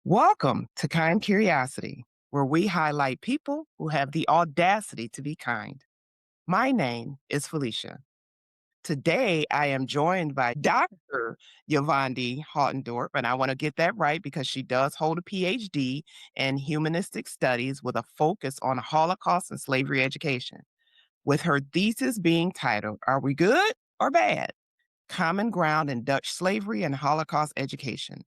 Welcome to Kind Curiosity, where we highlight people who have the audacity to be kind. My name is Felicia. Today, I am joined by Dr. Joandi Hartendorp, and I want to get that right because she does hold a PhD in Humanistic Studies with a focus on Holocaust and slavery education, with her thesis being titled, Are We Good or Bad? Common Ground in Dutch Slavery and Holocaust Education.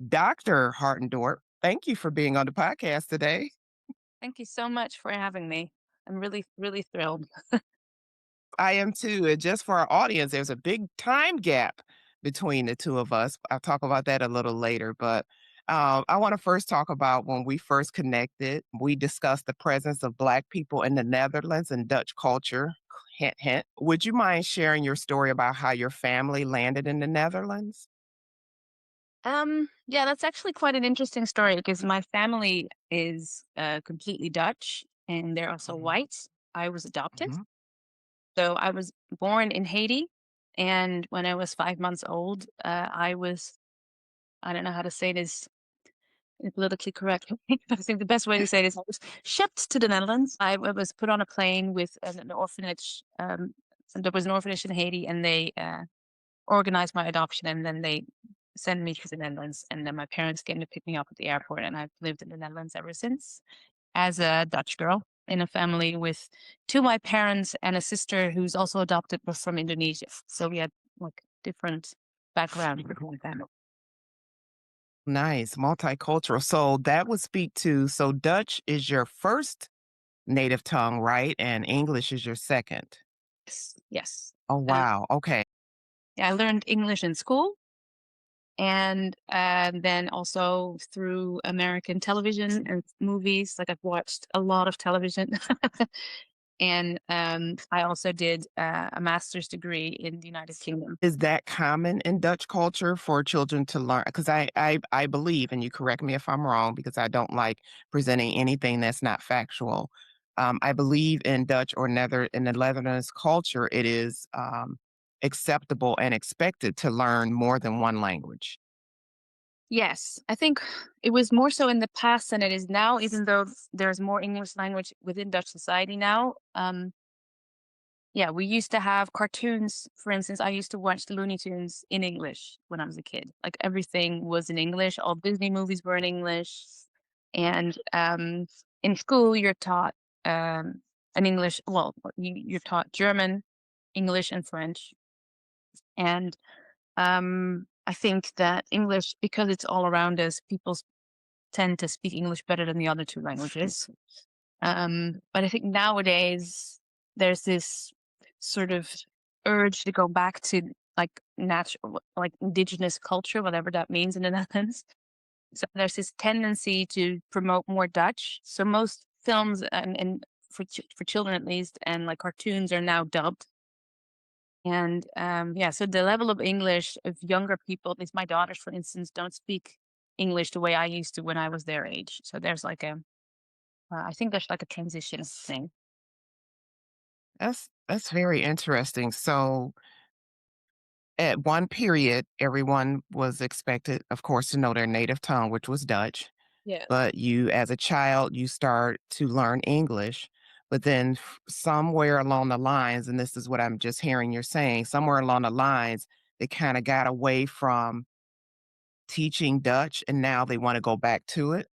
Dr. Hartendorp, thank you for being on the podcast today. Thank you so much for having me. I'm really, really thrilled. I am too. And just for our audience, there's a big time gap between the two of us. I'll talk about that a little later. But I want to first talk about when we first connected. We discussed the presence of Black people in the Netherlands and Dutch culture. Hint, hint. Would you mind sharing your story about how your family landed in the Netherlands? Yeah, that's actually quite an interesting story because my family is completely Dutch and they're also Mhm, white. I was adopted. mhm. So I was born in Haiti. And when I was 5 months old, I don't know how to say this politically correct. I think the best way to say this, I was shipped to the Netherlands. I was put on a plane with an orphanage. There was an orphanage in Haiti and they organized my adoption, and then they sent me to the Netherlands, and then my parents came to pick me up at the airport, and I've lived in the Netherlands ever since as a Dutch girl in a family with two my parents and a sister who's also adopted but from Indonesia. So we had like different background with my family. Nice, multicultural. So that would speak to so Dutch is your first native tongue, right? And English is your second. Yes. Yes. Oh, Uh, wow. Okay. yeah, I learned English in school, and then also through American television and movies. Like I've watched a lot of television. And I also did a master's degree in the United Kingdom. Is that common in Dutch culture for children to learn? Because I believe, and you correct me if I'm wrong, because I don't like presenting anything that's not factual. I believe in Dutch or Nether in the Netherlands culture, it is acceptable and expected to learn more than one language. Yes, I think it was more so in the past than it is now, even though there's more English language within Dutch society now. Yeah, we used to have cartoons. For instance, I used to watch the Looney Tunes in English when I was a kid. Like everything was in English. All Disney movies were in English. And in school, you're taught an English, well, you're taught German, English, and French. And I think that English, because it's all around us, people tend to speak English better than the other two languages. But I think nowadays there's this sort of urge to go back to like natural, like indigenous culture, whatever that means in the Netherlands. So there's this tendency to promote more Dutch. So most films and for children at least, and like cartoons are now dubbed. And yeah, so the level of English of younger people, at least my daughters, for instance, don't speak English the way I used to when I was their age. So there's like I think there's like a transition thing. That's very interesting. So at one period, everyone was expected, of course, to know their native tongue, which was Dutch. Yes. But you, as a child, you start to learn English. But then somewhere along the lines, and this is what I'm just hearing you're saying, somewhere along the lines, they kind of got away from teaching Dutch and now they want to go back to it.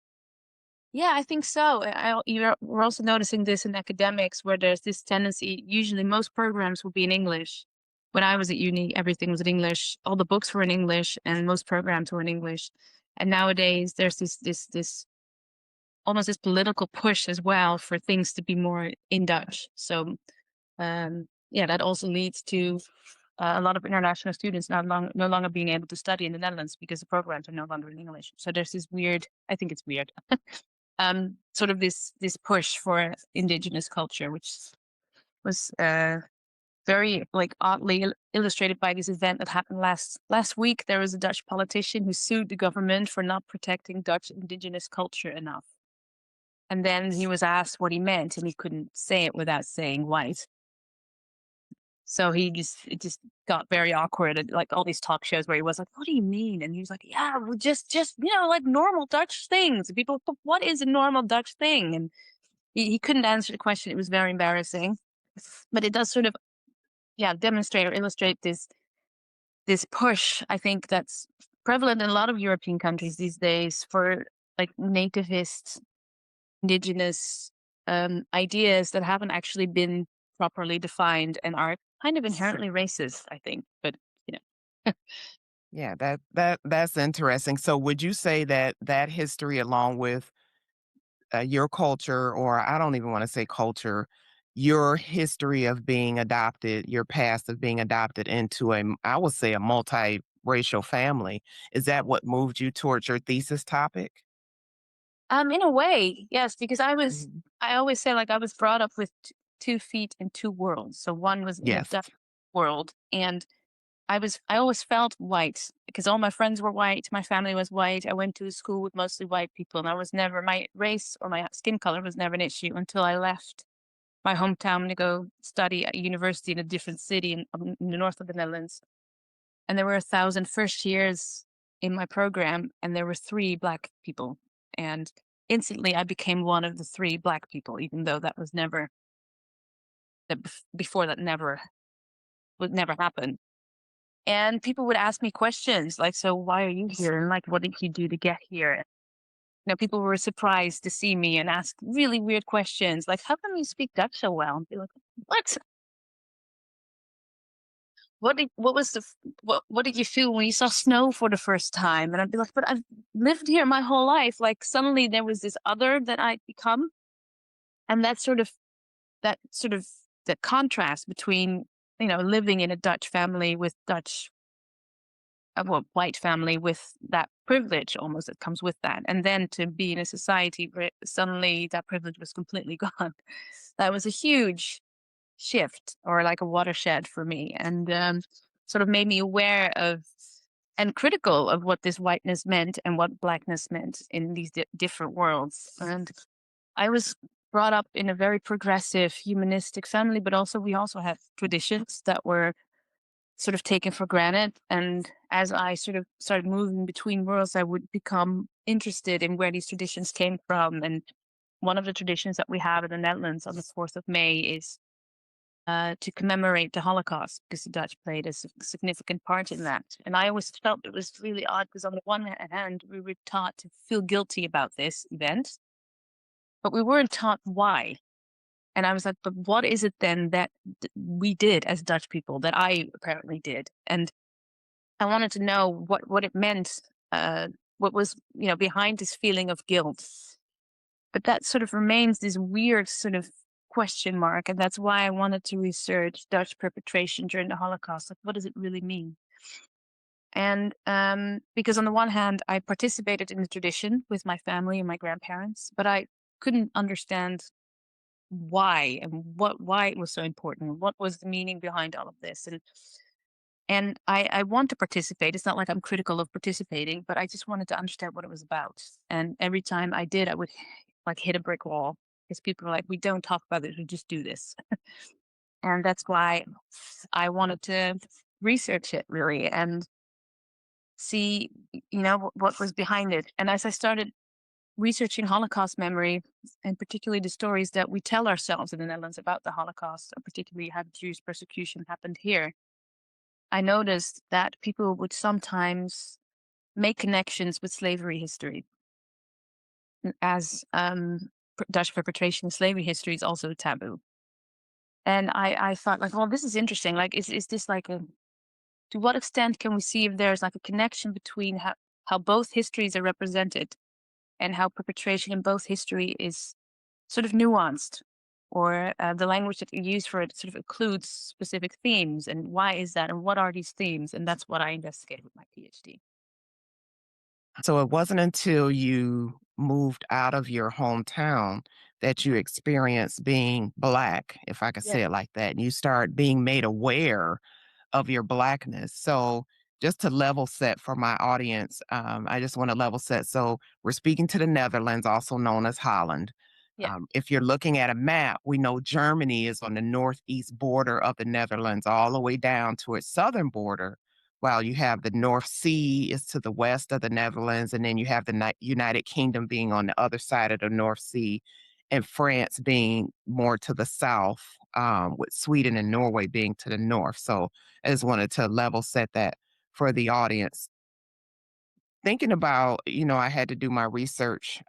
Yeah, I think so. We're also noticing this in academics where there's this tendency. Usually, most programs will be in English. When I was at uni, everything was in English. All the books were in English, and most programs were in English. And nowadays, there's this almost this political push as well for things to be more in Dutch. So, yeah, that also leads to a lot of international students no longer being able to study in the Netherlands because the programs are no longer in English. So there's this weird. I think it's weird. Sort of this push for indigenous culture, which was very like oddly illustrated by this event that happened last week. There was a Dutch politician who sued the government for not protecting Dutch indigenous culture enough. And then he was asked what he meant, and he couldn't say it without saying white. So it just got very awkward at like all these talk shows where he was like, "What do you mean?" And he was like, "Yeah, well, just like normal Dutch things." And people, "But what is a normal Dutch thing?" And he couldn't answer the question. It was very embarrassing, but it does sort of demonstrate or illustrate this push. I think that's prevalent in a lot of European countries these days for like nativist, indigenous ideas that haven't actually been properly defined and are kind of inherently racist, I think. But you know, Yeah, that's interesting. So would you say that that history along with, your culture, or I don't even wanna say culture, your history of being adopted, your past of being adopted into I would say a multiracial family, is that what moved you towards your thesis topic? in a way, yes, because Mhm. I always say like I was brought up with 2 feet in two worlds. So one was in the Yes. Dutch world, and I always felt white because all my friends were white, my family was white. I went to a school with mostly white people, and I was never my race or my skin color was never an issue until I left my hometown to go study at a university in a different city in the north of the Netherlands. And there were 1,000 first years in my program, and there were 3 Black people. And instantly, I became one of the 3 Black people, even though that was never before that never would never happen. And people would ask me questions like, "So why are you here?" And like, "What did you do to get here?" People were surprised to see me and ask really weird questions like, "How come you speak Dutch so well?" And be like, "What? What was the what did you feel when you saw snow for the first time?" And I'd be like, "But I've lived here my whole life." Like suddenly there was this other that I'd become, and that sort of the contrast between living in a Dutch family with white family with that privilege almost that comes with that, and then to be in a society where suddenly that privilege was completely gone. That was a huge shift or like a watershed for me, and sort of made me aware of and critical of what this whiteness meant and what blackness meant in these different worlds. And I was brought up in a very progressive humanistic family, but also we also had traditions that were sort of taken for granted. And as I sort of started moving between worlds, I would become interested in where these traditions came from. And one of the traditions that we have in the Netherlands on the 4th of May is to commemorate the Holocaust because the Dutch played a significant part in that. And I always felt it was really odd because, on the one hand, we were taught to feel guilty about this event, but we weren't taught why. And I was like, but what is it then that we did as Dutch people that I apparently did? And I wanted to know what it meant, what was behind this feeling of guilt. But that sort of remains this weird sort of question mark, and that's why I wanted to research Dutch perpetration during the Holocaust. Like, what does it really mean? And because on the one hand, I participated in the tradition with my family and my grandparents, but I couldn't understand why and why it was so important. What was the meaning behind all of this? And I want to participate. It's not like I'm critical of participating, but I just wanted to understand what it was about. And every time I did, I would like hit a brick wall because people were like, "We don't talk about this. We just do this." And that's why I wanted to research it really and see, what was behind it. And as I started researching Holocaust memory, and particularly the stories that we tell ourselves in the Netherlands about the Holocaust, and particularly how Jewish persecution happened here, I noticed that people would sometimes make connections with slavery history, as Dutch perpetration of slavery history is also taboo. And I thought, like, well, this is interesting. Like, is this like to what extent can we see if there's like a connection between how both histories are represented and how perpetration in both history is sort of nuanced, or the language that you use for it sort of includes specific themes, and why is that, and what are these themes? And that's what I investigated with my PhD. So it wasn't until you moved out of your hometown that you experienced being Black, if I could Yeah. say it like that, and you start being made aware of your Blackness. So just to level set for my audience, I just want to level set. So we're speaking to the Netherlands, also known as Holland. Yeah. If you're looking at a map, we know Germany is on the northeast border of the Netherlands, all the way down to its southern border, while you have the North Sea is to the west of the Netherlands, and then you have the United Kingdom being on the other side of the North Sea, and France being more to the south, with Sweden and Norway being to the north. So I just wanted to level set that for the audience. Thinking about, I had to do my research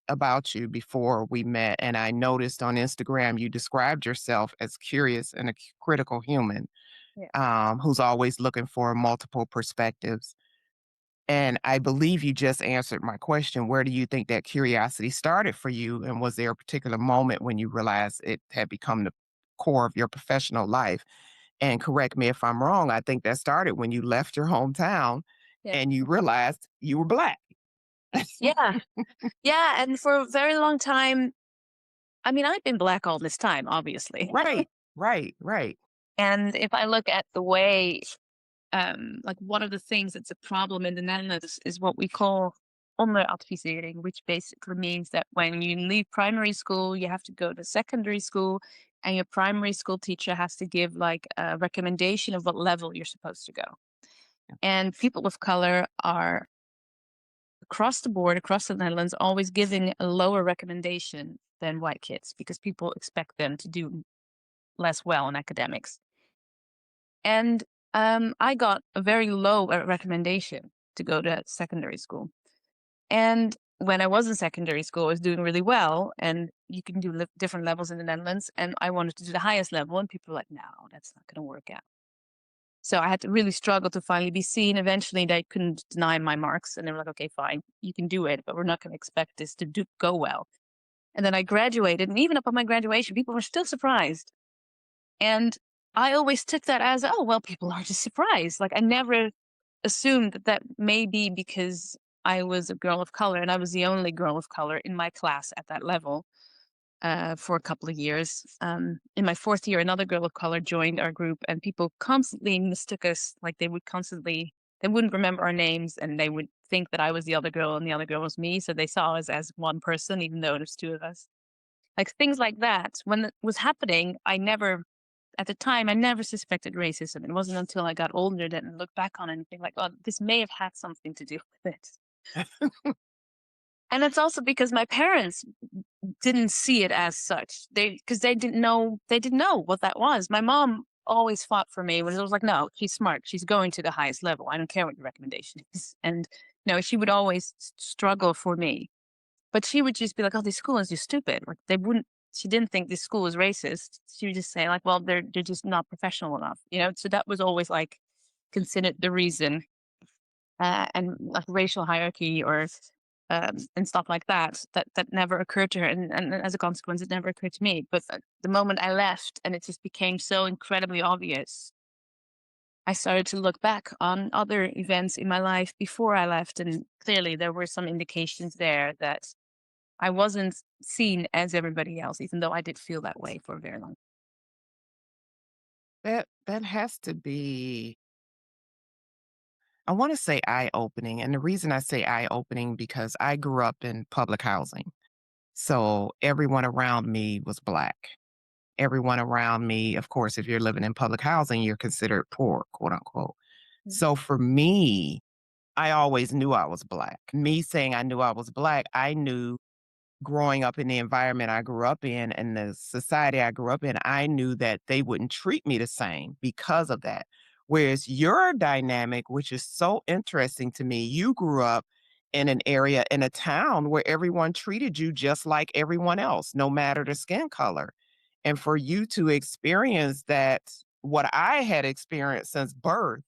about you before we met, and I noticed on Instagram you described yourself as curious and a critical human, Yeah. who's always looking for multiple perspectives. And I believe you just answered my question. Where do you think that curiosity started for you? And was there a particular moment when you realized it had become the core of your professional life? And correct me if I'm wrong, I think that started when you left your hometown Yeah. and you realized you were Black. Yeah. Yeah. And for a very long time, I mean, I've been black all this time, obviously. Right, right, right. And if I look at the way, like one of the things that's a problem in the Netherlands is what we call onderadvisering, which basically means that when you leave primary school, you have to go to secondary school, and your primary school teacher has to give like a recommendation of what level you're supposed to go. And people of color are across the board, across the Netherlands, always giving a lower recommendation than white kids because people expect them to do less well in academics. And I got a very low recommendation to go to secondary school. And when I was in secondary school, I was doing really well. And you can do different levels in the Netherlands. And I wanted to do the highest level. And people were like, no, that's not going to work out. So I had to really struggle to finally be seen. Eventually, they couldn't deny my marks. And they were like, okay, fine, you can do it. But we're not going to expect this to go well. And then I graduated. And even up on my graduation, people were still surprised. And I always took that as, oh, well, people are just surprised. Like I never assumed that that may be because I was a girl of color and I was the only girl of color in my class at that level for a couple of years. In my fourth year, another girl of color joined our group, and people constantly mistook us. Like they wouldn't remember our names, and they would think that I was the other girl and the other girl was me. So they saw us as one person, even though there's two of us. Like things like that. When it was happening, at the time, I never suspected racism. It wasn't until I got older that I looked back on it and think like, oh, this may have had something to do with it. And it's also because my parents didn't see it as such. Because they didn't know what that was. My mom always fought for me when it was like, no, she's smart. She's going to the highest level. I don't care what your recommendation is. And she would always struggle for me. But she would just be like, oh, this school is just stupid. Like she didn't think this school was racist. She would just say like, well, they're just not professional enough. So that was always like considered the reason, and like racial hierarchy or and stuff like that. That never occurred to her, and as a consequence, it never occurred to me. But the moment I left, and it just became so incredibly obvious, I started to look back on other events in my life before I left, and clearly there were some indications there that I wasn't seen as everybody else, even though I did feel that way for a very long time. That has to be, I want to say eye-opening. And the reason I say eye-opening because I grew up in public housing. So everyone around me was Black. Everyone around me, of course, if you're living in public housing, you're considered poor, quote unquote. Mm. So for me, I always knew I was Black. Me saying I knew I was Black, I knew growing up in the environment I grew up in and the society I grew up in, I knew that they wouldn't treat me the same because of that. Whereas your dynamic, which is so interesting to me, you grew up in an area, in a town where everyone treated you just like everyone else, no matter the skin color. And for you to experience that, what I had experienced since birth,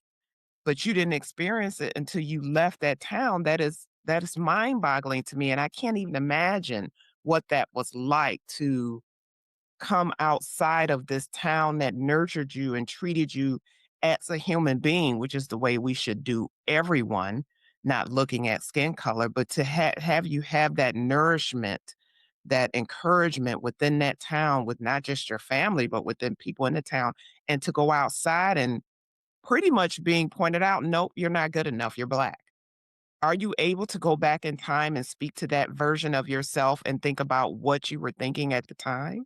but you didn't experience it until you left that town, that is mind-boggling to me, and I can't even imagine what that was like to come outside of this town that nurtured you and treated you as a human being, which is the way we should do everyone, not looking at skin color, but to have you have that nourishment, that encouragement within that town with not just your family, but within people in the town, and to go outside and pretty much being pointed out, "Nope, you're not good enough, you're Black." Are you able to go back in time and speak to that version of yourself and think about what you were thinking at the time?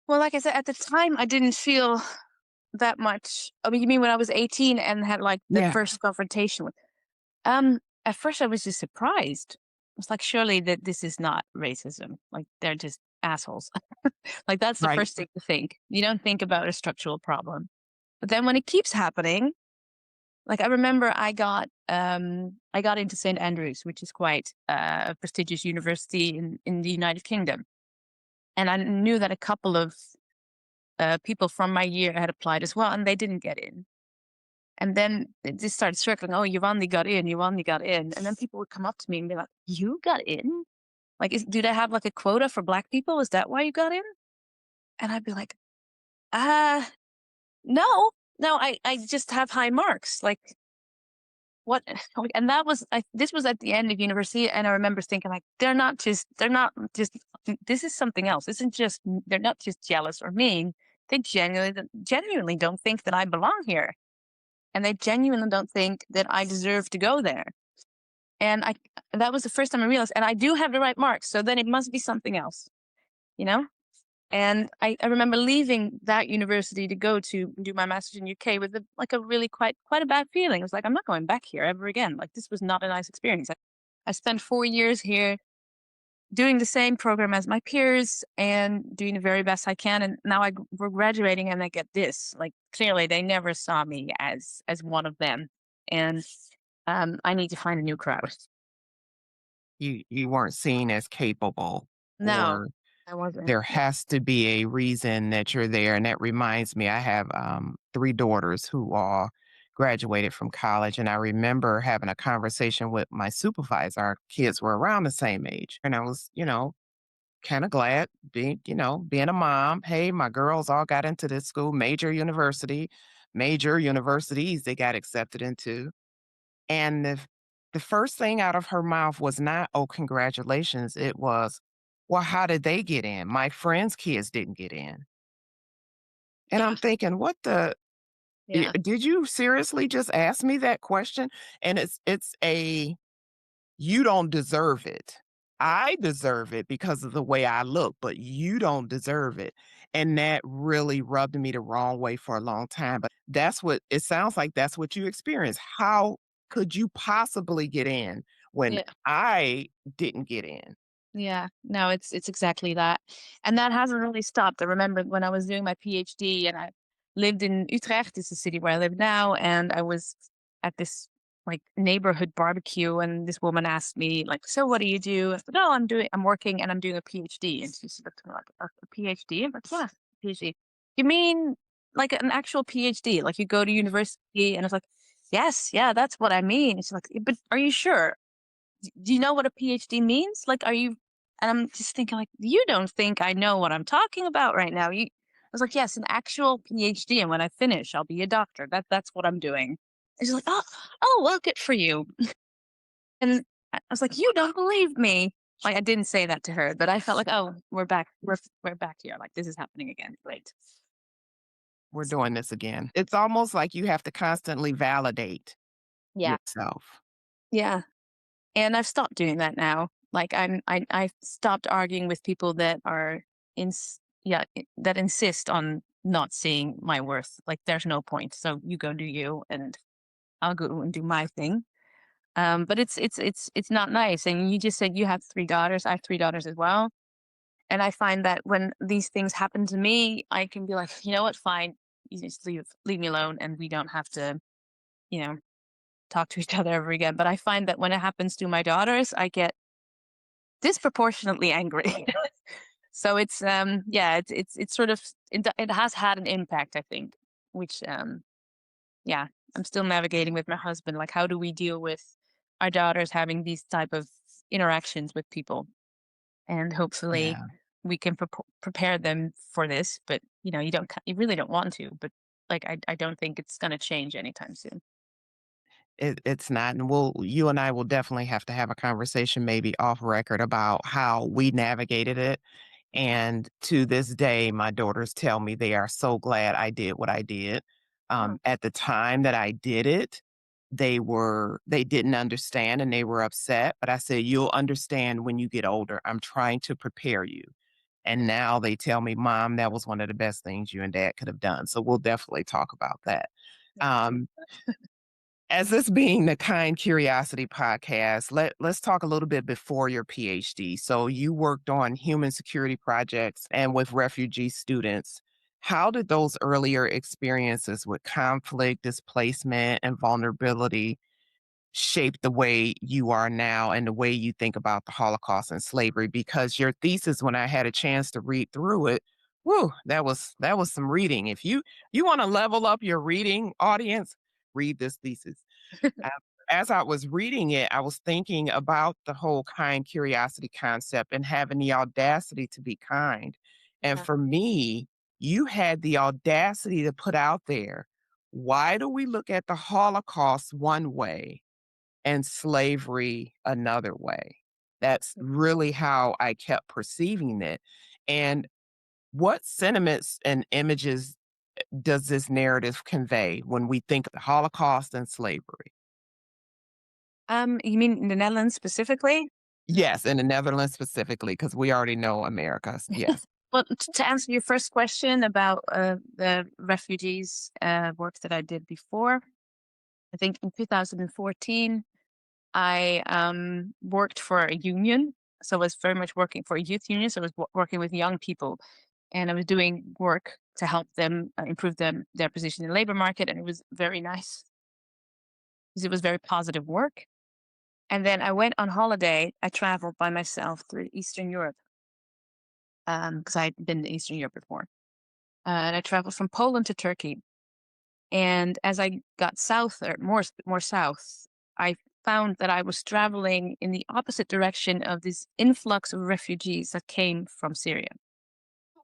Well, like I said, at the time, I didn't feel that much. I mean, you mean when I was 18 and had like the Yeah. first confrontation with? Um, at first, I was just surprised. I was like, surely that this is not racism. Like they're just assholes. Like that's the Right. first thing to think. You don't think about a structural problem. But then when it keeps happening, like I remember I got into St. Andrews, which is quite a prestigious university in the United Kingdom. And I knew that a couple of people from my year had applied as well, and they didn't get in. And then it just started circling, oh, you've only got in, you've only got in. And then people would come up to me and be like, you got in? Like, do they have like a quota for black people? Is that why you got in? And I'd be like, uh, no, no, I just have high marks. Like, what? And that was, this was at the end of university. And I remember thinking, like, they're not just, this is something else. This isn't just, they're not just jealous or mean. They genuinely don't think that I belong here. And they genuinely don't think that I deserve to go there. And that was the first time I realized, and I do have the right marks, so then it must be something else, you know? And I remember leaving that university to go to do my master's in UK with like a really quite a bad feeling. I was like, I'm not going back here ever again. Like this was not a nice experience. I spent 4 years here doing the same program as my peers and doing the very best I can. And now we're graduating and I get this. Like clearly they never saw me as one of them. And I need to find a new crowd. You weren't seen as capable, No, or I wasn't. there has to be a reason that you're there, and that reminds me, I have, 3 daughters who all graduated from college, and I remember having a conversation with my supervisor. Our kids were around the same age, and I was, kinda glad being a mom. "Hey, my girls all got into this school, major universities they got accepted into." And the first thing out of her mouth was not, "Oh, congratulations." It was, "Well, how did they get in? My friends' kids didn't get in." And I'm Yeah, thinking, "What the yeah, did you seriously just ask me that question?" And it's a, "You don't deserve it. I deserve it because of the way I look, but you don't deserve it." And that really rubbed me the wrong way for a long time, but that's what it sounds like that's what you experienced. How could you possibly get in when yeah. I didn't get in? Yeah, no, it's exactly that. And that hasn't really stopped. I remember when I was doing my PhD and I lived in Utrecht, is the city where I live now, and I was at this like neighborhood barbecue and this woman asked me like, "So what do you do?" I said, "Oh, I'm working and I'm doing a PhD." And she looked at me like, "A PhD?" I'm like, "Yeah, PhD." "You mean like an actual PhD? Like you go to university?" And I was like, "Yes, yeah, that's what I mean." She's like, "But are you sure? Do you know what a PhD means? Like, are you?" And I'm just thinking, like, you don't think I know what I'm talking about right now. I was like, yes, an actual PhD, and when I finish, I'll be a doctor. That's what I'm doing. And she's like, oh, well, good for you. And I was like, you don't believe me. Like, I didn't say that to her, but I felt like, oh, we're back. We're back here. Like, this is happening again. Great. We're doing this again. It's almost like you have to constantly validate Yeah, yourself. yeah. And I've stopped doing that now. Like I've stopped arguing with people that are that insist on not seeing my worth. Like there's no point. So you go do you and I'll go and do my thing. But it's not nice. And you just said you have 3 daughters. I have 3 daughters as well. And I find that when these things happen to me, I can be like, you know what, fine. You just leave me alone and we don't have to, you know, talk to each other ever again. But I find that when it happens to my daughters, I get disproportionately angry. So it's yeah, it's sort of it has had an impact, I think, which yeah, I'm still navigating with my husband. Like, how do we deal with our daughters having these type of interactions with people? And hopefully Yeah. we can prepare them for this. But you really don't want to. But like, I don't think it's going to change anytime soon. It's not, and you and I will definitely have to have a conversation maybe off record about how we navigated it. And to this day, my daughters tell me they are so glad I did what I did. Oh, At the time that I did it, they didn't understand and they were upset, but I said, "You'll understand when you get older. I'm trying to prepare you." And now they tell me, "Mom, that was one of the best things you and dad could have done." So we'll definitely talk about that. Um, as this being the Kind Curiosity podcast, let's talk a little bit before your PhD. So you worked on human security projects and with refugee students. How did those earlier experiences with conflict, displacement, and vulnerability shaped the way you are now and the way you think about the Holocaust and slavery? Because your thesis, when I had a chance to read through it, whoo, that was some reading. If you want to level up your reading audience, read this thesis. Uh, as I was reading it, I was thinking about the whole kind curiosity concept and having the audacity to be kind. And Yeah. for me, you had the audacity to put out there, why do we look at the Holocaust one way and slavery another way? That's really how I kept perceiving it. And what sentiments and images does this narrative convey when we think of the Holocaust and slavery? You mean in the Netherlands specifically? Yes, in the Netherlands specifically, because we already know Americas. Yes. Well, to answer your first question about the refugees work that I did before, I think in 2014 I worked for a union. So I was very much working for a youth union. So I was working with young people, and I was doing work to help them improve their position in the labor market, and it was very nice because it was very positive work. And then I went on holiday. I traveled by myself through Eastern Europe because I'd been to Eastern Europe before. And I traveled from Poland to Turkey. And as I got south or more south, I found that I was traveling in the opposite direction of this influx of refugees that came from Syria.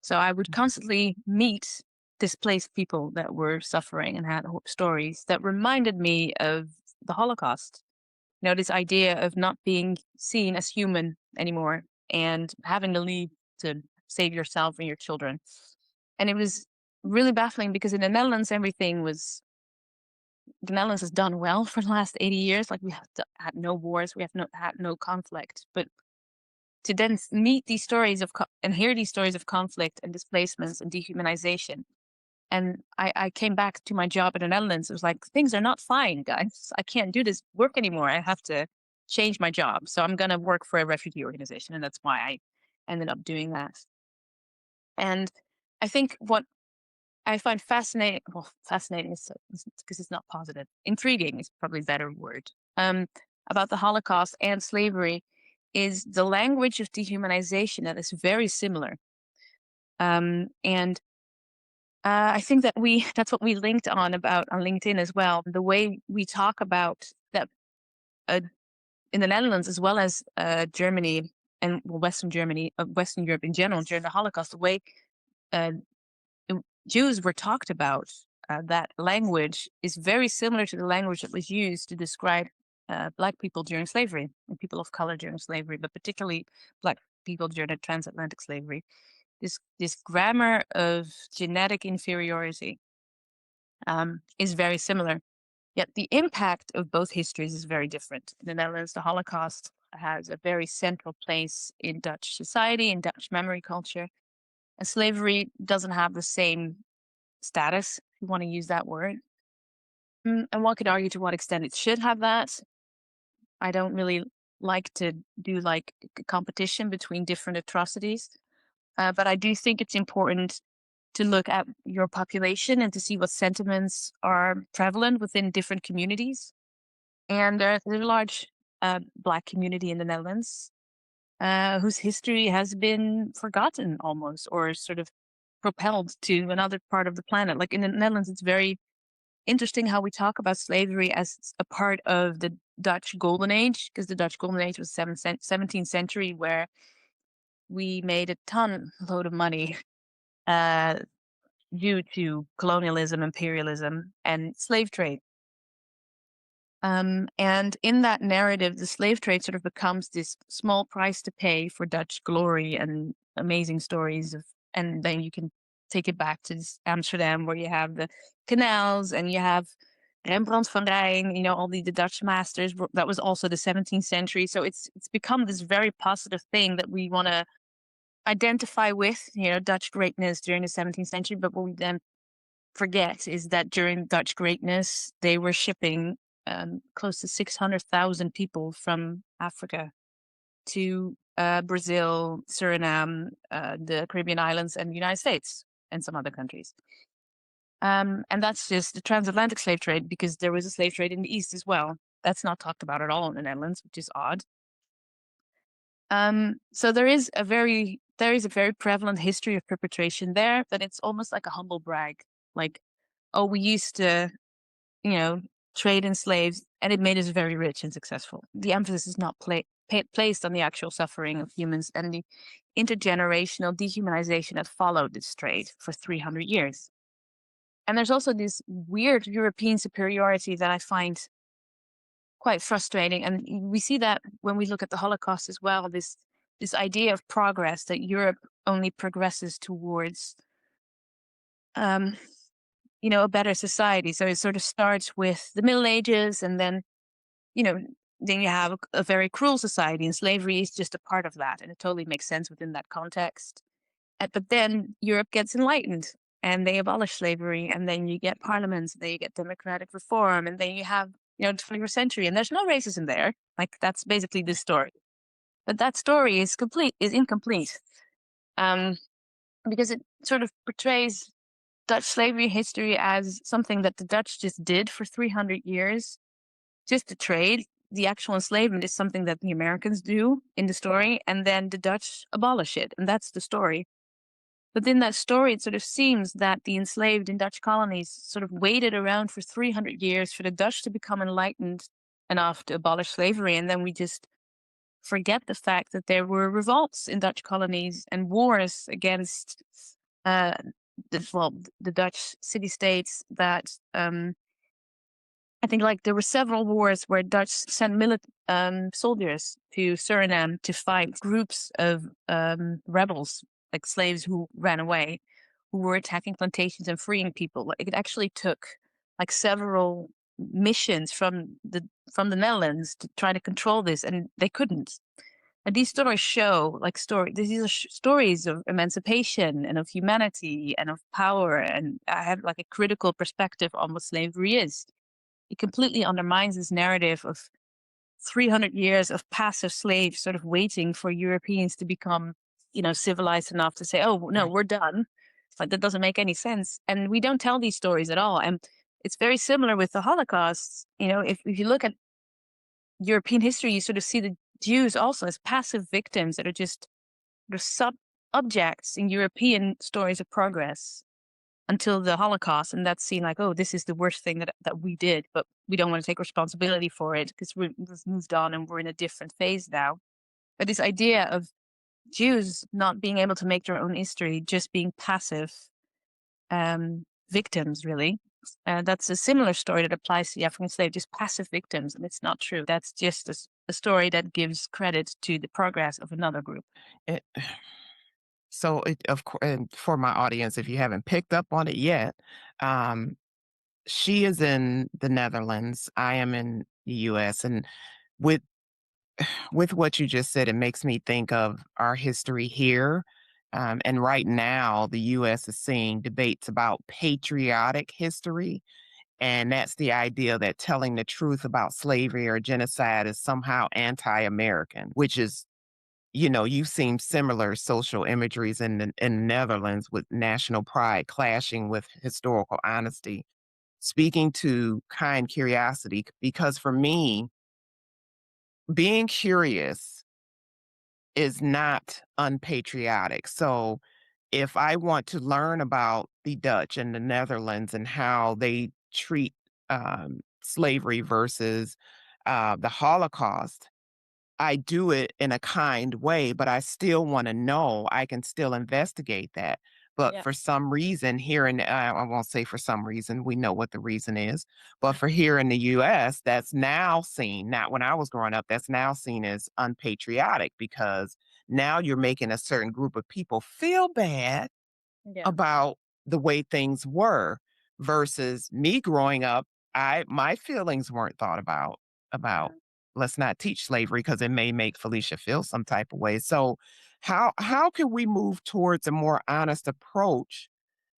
So I would constantly meet displaced people that were suffering and had stories that reminded me of the Holocaust. You know, this idea of not being seen as human anymore and having to leave to save yourself and your children. And it was really baffling because in the Netherlands, the Netherlands has done well for the last 80 years. Like we have had no wars, we have had no conflict. But to then meet these stories and hear these stories of conflict and displacements and dehumanization. And I came back to my job in the Netherlands. It was like, things are not fine, guys. I can't do this work anymore. I have to change my job. So I'm going to work for a refugee organization. And that's why I ended up doing that. And I think what I find fascinating, well, fascinating is because it's not positive. Intriguing is probably a better word. About the Holocaust and slavery is the language of dehumanization that is very similar. And I think that that's what we linked on about on LinkedIn as well. The way we talk about that uh, in the Netherlands as well as Germany and well, Western Germany, Western Europe in general during the Holocaust, the way uh, Jews were talked about, that language is very similar to the language that was used to describe Black people during slavery and people of color during slavery, but particularly Black people during the transatlantic slavery. This grammar of genetic inferiority is very similar. Yet the impact of both histories is very different. In the Netherlands, the Holocaust has a very central place in Dutch society, in Dutch memory culture, and slavery doesn't have the same status, if you want to use that word. And one could argue to what extent it should have that. I don't really like to do like a competition between different atrocities, but I do think it's important to look at your population and to see what sentiments are prevalent within different communities. And there's a large Black community in the Netherlands whose history has been forgotten almost or sort of propelled to another part of the planet. Like in the Netherlands, it's very interesting how we talk about slavery as a part of the Dutch Golden Age, because the Dutch Golden Age was 17th century, where we made a load of money uh, due to colonialism, imperialism, and slave trade. And in that narrative, the slave trade sort of becomes this small price to pay for Dutch glory and amazing stories of, and then you can take it back to Amsterdam, where you have the canals and you have Rembrandt van Rijn, all the Dutch masters. That was also the 17th century. So it's become this very positive thing that we want to identify with, Dutch greatness during the 17th century. But what we then forget is that during Dutch greatness, they were shipping close to 600,000 people from Africa to Brazil, Suriname, the Caribbean islands, and the United States, and some other countries. And that's just the transatlantic slave trade, because there was a slave trade in the East as well. That's not talked about at all in the Netherlands, which is odd. So there is a very prevalent history of perpetration there, that it's almost like a humble brag. Like, oh, we used to, you know, trade in slaves, and it made us very rich and successful. The emphasis is not placed on the actual suffering of humans and the intergenerational dehumanization that followed this trade for 300 years. And there's also this weird European superiority that I find quite frustrating. And we see that when we look at the Holocaust as well, this idea of progress, that Europe only progresses towards um, a better society. So it sort of starts with the Middle Ages, and you know, then you have a very cruel society, and slavery is just a part of that, and it totally makes sense within that context. But then Europe gets enlightened, and they abolish slavery, and then you get parliaments, then you get democratic reform, and then you have the 21st century, and there's no racism there. Like, that's basically the story. But that story is incomplete, um, because it sort of portrays Dutch slavery history as something that the Dutch just did for 300 years, just to trade. The actual enslavement is something that the Americans do in the story, and then the Dutch abolish it, and that's the story. But in that story, it sort of seems that the enslaved in Dutch colonies sort of waited around for 300 years for the Dutch to become enlightened enough to abolish slavery, and then we just forget the fact that there were revolts in Dutch colonies and wars against uh, the Dutch city-states that I think, like, there were several wars where Dutch sent soldiers to Suriname to fight groups of rebels, like slaves who ran away, who were attacking plantations and freeing people. Like, it actually took like several missions from the Netherlands to try to control this, and they couldn't. And these stories show, like, these are stories of emancipation and of humanity and of power. And I have like a critical perspective on what slavery is. It completely undermines this narrative of 300 years of passive slaves sort of waiting for Europeans to become, civilized enough to say, oh, no, Right. we're done. Like, that doesn't make any sense. And we don't tell these stories at all. And it's very similar with the Holocaust. If you look at European history, you sort of see the Jews also as passive victims that are just the sub objects in European stories of progress until the Holocaust, and that's seen like, oh, this is the worst thing that we did, but we don't want to take responsibility for it because we've moved on and we're in a different phase now. But this idea of Jews not being able to make their own history, just being passive victims, really. That's a similar story that applies to the African slave, just passive victims, and it's not true. That's just a story that gives credit to the progress of another group. It, so, of course, and for my audience, if you haven't picked up on it yet, um, she is in the Netherlands. I am in the US. And with with what you just said, it makes me think of our history here. And right now, the US is seeing debates about patriotic history. And that's the idea that telling the truth about slavery or genocide is somehow anti American, which is, you've seen similar social imageries in the Netherlands, with national pride clashing with historical honesty. Speaking to kind curiosity, because for me, being curious is not unpatriotic. So if I want to learn about the Dutch and the Netherlands and how they treat slavery versus the Holocaust, I do it in a kind way, but I still want to know. I can still investigate that. But Yeah. for some reason, here in, I won't say for some reason, we know what the reason is. But for here in the US, that's now seen, not when I was growing up, that's now seen as unpatriotic, because now you're making a certain group of people feel bad Yeah. about the way things were, versus me growing up. my feelings weren't thought about let's not teach slavery because it may make Felicia feel some type of way. So how can we move towards a more honest approach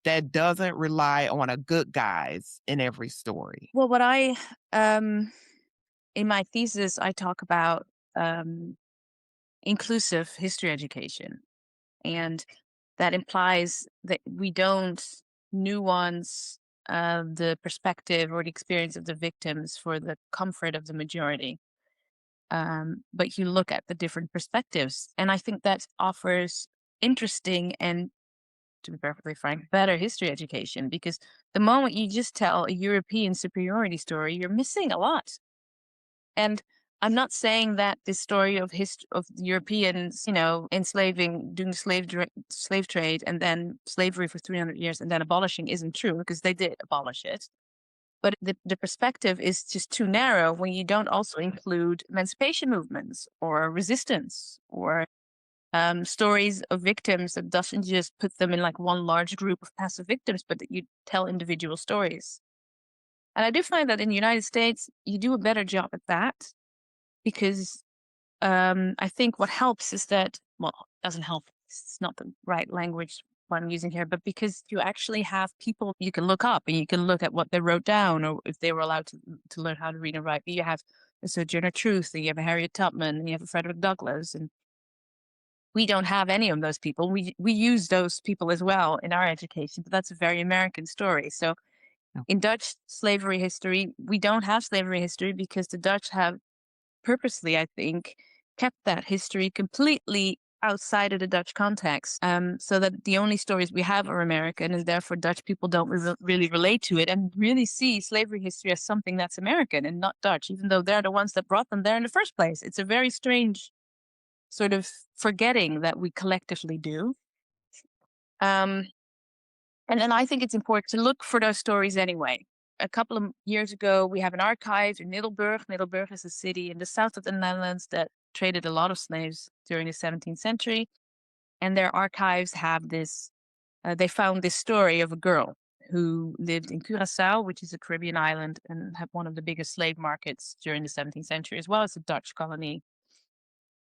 that doesn't rely on a good guys in every story? Well, what I in my thesis I talk about um, inclusive history education, and that implies that we don't nuance the perspective or the experience of the victims for the comfort of the majority. But you look at the different perspectives. And I think that offers interesting and, to be perfectly frank, better history education, because the moment you just tell a European superiority story, you're missing a lot. And I'm not saying that this story of of Europeans, enslaving, doing the slave trade, and then slavery for 300 years, and then abolishing isn't true, because they did abolish it. But the perspective is just too narrow when you don't also include emancipation movements or resistance or stories of victims that doesn't just put them in like one large group of passive victims, but that you tell individual stories. And I do find that in the United States, you do a better job at that, because I think what helps is that, well, doesn't help. It's not the right language what I'm using here, but because you actually have people you can look up and you can look at what they wrote down, or if they were allowed to learn how to read and write. You have a Sojourner Truth, and you have a Harriet Tubman, and you have a Frederick Douglass, and we don't have any of those people. We use those people as well in our education, but that's a very American story. So No. in Dutch slavery history, we don't have slavery history because the Dutch have purposely, I think, kept that history completely outside of the Dutch context, so that the only stories we have are American, and therefore Dutch people don't really relate to it and really see slavery history as something that's American and not Dutch, even though they're the ones that brought them there in the first place. It's a very strange sort of forgetting that we collectively do. Um, and then I think it's important to look for those stories anyway. A couple of years ago, we have an archive in Middelburg. Middelburg is a city in the south of the Netherlands that traded a lot of slaves during the 17th century. And their archives have this, they found this story of a girl who lived in Curacao, which is a Caribbean island, and had one of the biggest slave markets during the 17th century, as well as a Dutch colony.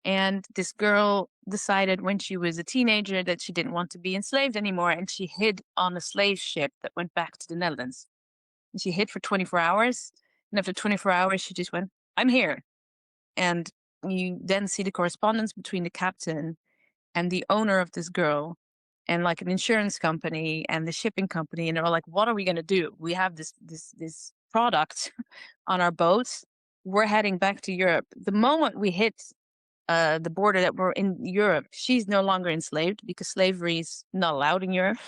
And this girl decided when she was a teenager that she didn't want to be enslaved anymore, and she hid on a slave ship that went back to the Netherlands. And she hid for 24 hours. And after 24 hours, she just went, I'm here. And you then see the correspondence between the captain and the owner of this girl, and like an insurance company and the shipping company. And they're all like, what are we going to do? We have this product on our boats. We're heading back to Europe. The moment we hit the border that we're in Europe, she's no longer enslaved because slavery is not allowed in Europe.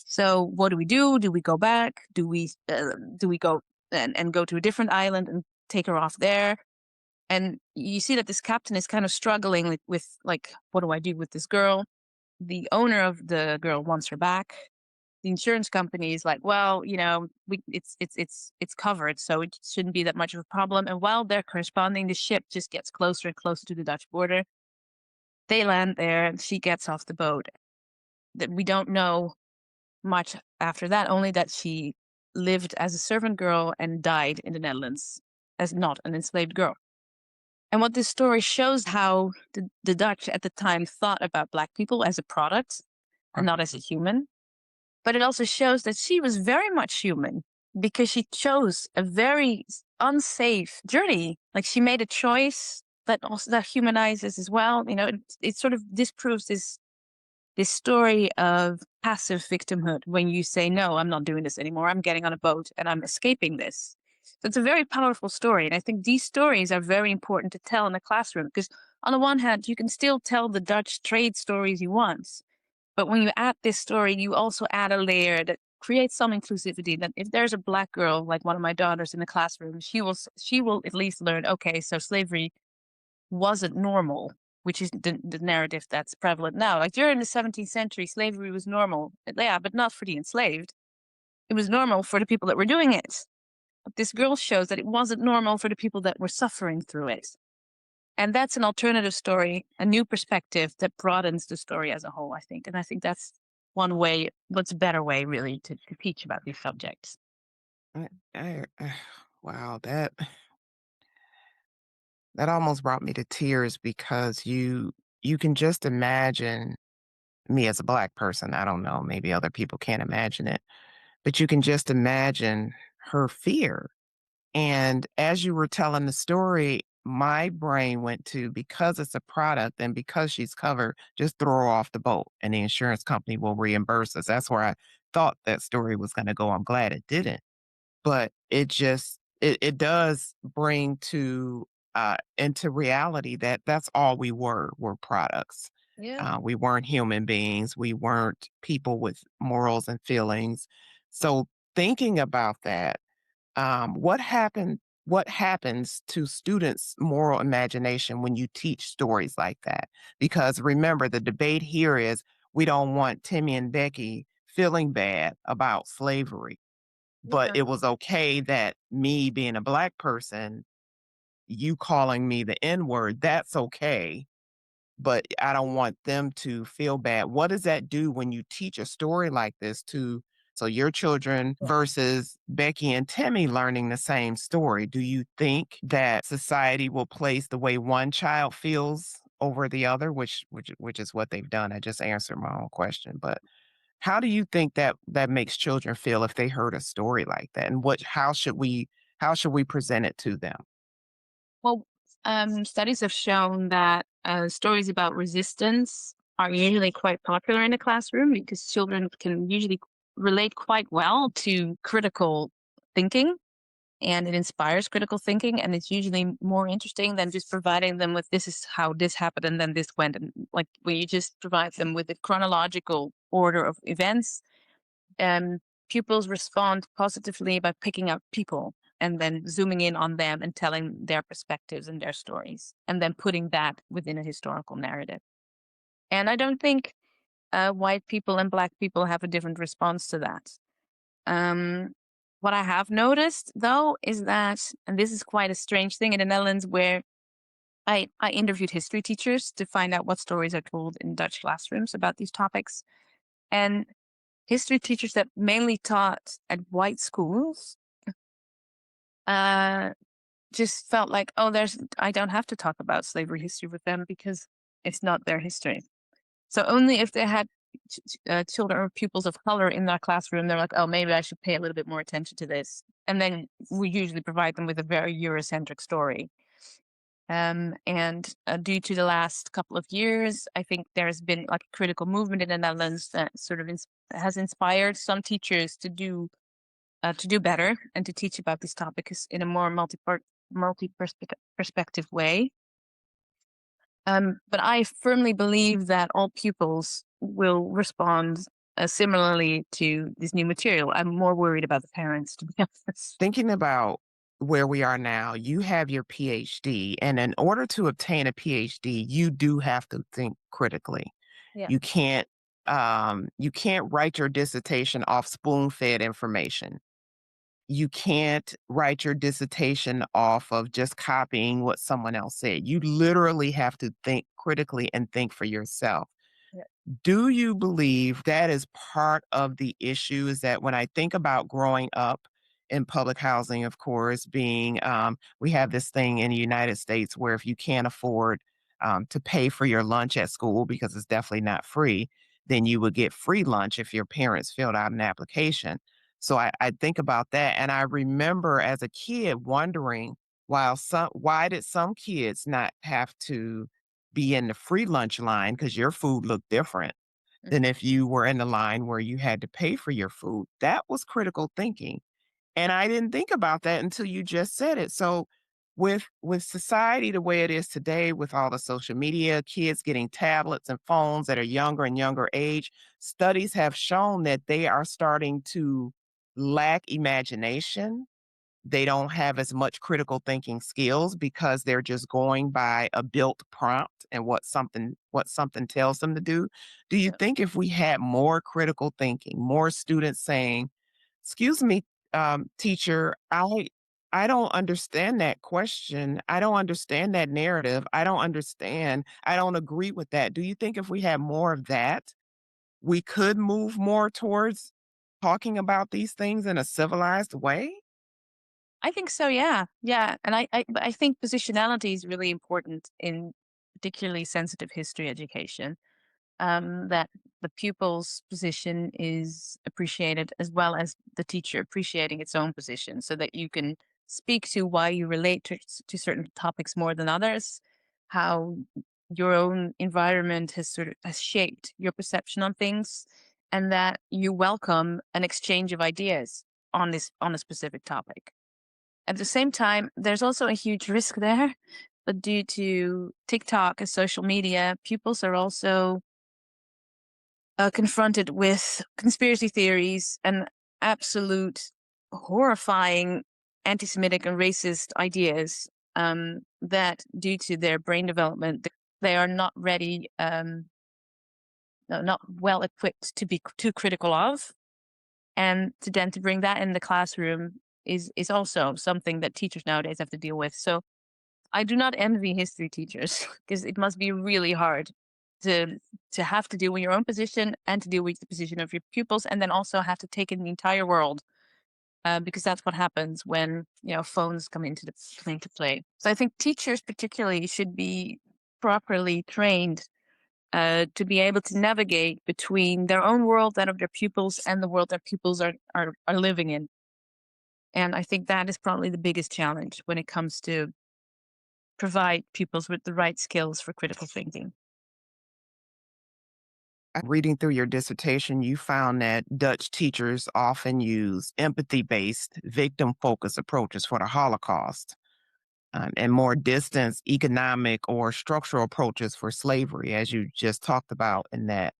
So what do we do? Do we go back? Do we go and go to a different island and take her off there? And you see that this captain is kind of struggling with like, what do I do with this girl? The owner of the girl wants her back. The insurance company is like, well, it's covered, so it shouldn't be that much of a problem. And while they're corresponding, the ship just gets closer and closer to the Dutch border. They land there, and she gets off the boat. That we don't know much after that, only that she lived as a servant girl and died in the Netherlands as not an enslaved girl. And what this story shows how the Dutch at the time thought about Black people as a product and not as a human. But it also shows that she was very much human because she chose a very unsafe journey. Like she made a choice that humanizes as well. It sort of disproves this story of passive victimhood when you say, no, I'm not doing this anymore. I'm getting on a boat and I'm escaping this. So it's a very powerful story. And I think these stories are very important to tell in the classroom because on the one hand, you can still tell the Dutch trade stories you want. But when you add this story, you also add a layer that creates some inclusivity. That if there's a Black girl, like one of my daughters in the classroom, she will at least learn, okay, so slavery wasn't normal, which is the narrative that's prevalent now. Like during the 17th century, slavery was normal. Yeah, but not for the enslaved. It was normal for the people that were doing it. But this girl shows that it wasn't normal for the people that were suffering through it. And that's an alternative story, a new perspective that broadens the story as a whole, I think. And I think that's one way, what's a better way really to teach about these subjects. I Wow, that almost brought me to tears because you can just imagine me as a Black person. I don't know, maybe other people can't imagine it, but you can just imagine her fear. And as you were telling the story, my brain went to, because it's a product and because she's covered, just throw her off the boat and the insurance company will reimburse us. That's where I thought that story was going to go. I'm glad it didn't. But it does bring to into reality that that's all we were products. Yeah. We weren't human beings. We weren't people with morals and feelings. So thinking about that, what happens to students' moral imagination when you teach stories like that? Because remember, the debate here is we don't want Timmy and Becky feeling bad about slavery, but Yeah. it was okay that me being a Black person, you calling me the N word, that's okay, but I don't want them to feel bad. What does that do when you teach a story like this to, so your children versus Becky and Timmy learning the same story? Do you think that society will place the way one child feels over the other, which is what they've done? I just answered my own question, but how do you think that that makes children feel if they heard a story like that? And what how should we present it to them? Well, studies have shown that stories about resistance are usually quite popular in the classroom because children can usually relate quite well to critical thinking, and it inspires critical thinking. And it's usually more interesting than just providing them with this is how this happened and then this went. And like when you just provide them with the chronological order of events, um, pupils respond positively by picking up people and then zooming in on them and telling their perspectives and their stories, and then putting that within a historical narrative. And I don't think white people and Black people have a different response to that. Um, what I have noticed, though, is that, and this is quite a strange thing in the Netherlands, where I interviewed history teachers to find out what stories are told in Dutch classrooms about these topics. And history teachers that mainly taught at white schools uh, just felt like, oh, I don't have to talk about slavery history with them because it's not their history. So only if they had children or pupils of color in that classroom, they're like, oh, maybe I should pay a little bit more attention to this. And then we usually provide them with a very Eurocentric story. And due to the last couple of years, I think there's been like a critical movement in the Netherlands that sort of has inspired some teachers to do better and to teach about these topics in a more perspective way. But I firmly believe that all pupils will respond similarly to this new material. I'm more worried about the parents, to be honest. Thinking about where we are now, you have your PhD, and in order to obtain a PhD, you do have to think critically. Yeah, You can't you can't write your dissertation off spoon-fed information. You can't write your dissertation off of just copying what someone else said. You literally have to think critically and think for yourself. yeah, Do you believe that is part of the issue? Is that when I think about growing up in public housing, of course, being, we have this thing in the United States where if you can't afford to pay for your lunch at school, because it's definitely not free, then you would get free lunch if your parents filled out an application. So I think about that. And I remember as a kid wondering, why did some kids not have to be in the free lunch line because your food looked different than mhm, if you were in the line where you had to pay for your food. That was critical thinking. And I didn't think about that until you just said it. So with society the way it is today, with all the social media, kids getting tablets and phones at a younger and younger age, studies have shown that they are starting to lack imagination. They don't have as much critical thinking skills because they're just going by a built prompt and what something tells them to do. Do you yeah, think if we had more critical thinking, more students saying, "Excuse me, teacher, I don't understand that question. I don't understand that narrative. I don't understand. I don't agree with that." Do you think if we had more of that, we could move more towards talking about these things in a civilized way? I think so. Yeah, yeah, and but I think positionality is really important in particularly sensitive history education. That the pupil's position is appreciated as well as the teacher appreciating its own position, so that you can speak to why you relate to certain topics more than others, how your own environment has shaped your perception on things, and that you welcome an exchange of ideas on a specific topic. At the same time, there's also a huge risk there, but due to TikTok and social media, pupils are also confronted with conspiracy theories and absolute horrifying anti-Semitic and racist ideas, that, due to their brain development, they are not ready, not well equipped to be too critical of, and to bring that in the classroom is also something that teachers nowadays have to deal with. So I do not envy history teachers because it must be really hard to have to deal with your own position and to deal with the position of your pupils, and then also have to take in the entire world, because that's what happens when phones come into play. So I think teachers particularly should be properly trained to be able to navigate between their own world, that of their pupils, and the world their pupils are living in. And I think that is probably the biggest challenge when it comes to provide pupils with the right skills for critical thinking. Reading through your dissertation, you found that Dutch teachers often use empathy based, victim focused approaches for the Holocaust, and more distance, economic, or structural approaches for slavery, as you just talked about in that.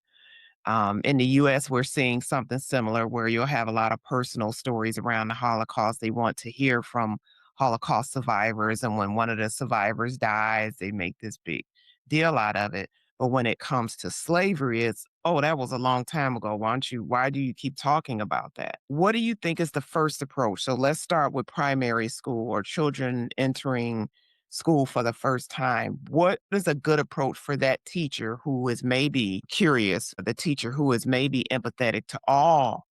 In the US, we're seeing something similar where you'll have a lot of personal stories around the Holocaust. They want to hear from Holocaust survivors. And when one of the survivors dies, they make this big deal out of it. But when it comes to slavery, it's, oh, that was a long time ago. Why do you keep talking about that? What do you think is the first approach? So let's start with primary school or children entering school for the first time. What is a good approach for that teacher who is maybe curious, the teacher who is maybe empathetic to all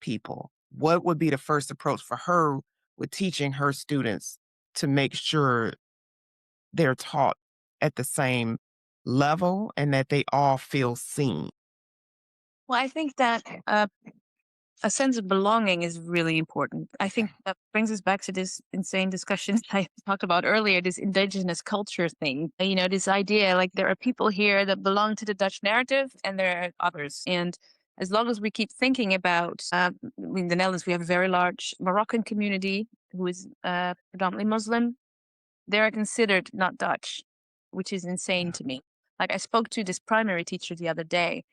people? What would be the first approach for her with teaching her students to make sure they're taught at the same level and that they all feel seen? Well, I think that a sense of belonging is really important. I think that brings us back to this insane discussion I talked about earlier, this indigenous culture thing. This idea like there are people here that belong to the Dutch narrative and there are others. And as long as we keep thinking about, in the Netherlands, we have a very large Moroccan community who is predominantly Muslim. They're considered not Dutch, which is insane to me. Like I spoke to this primary teacher the other day,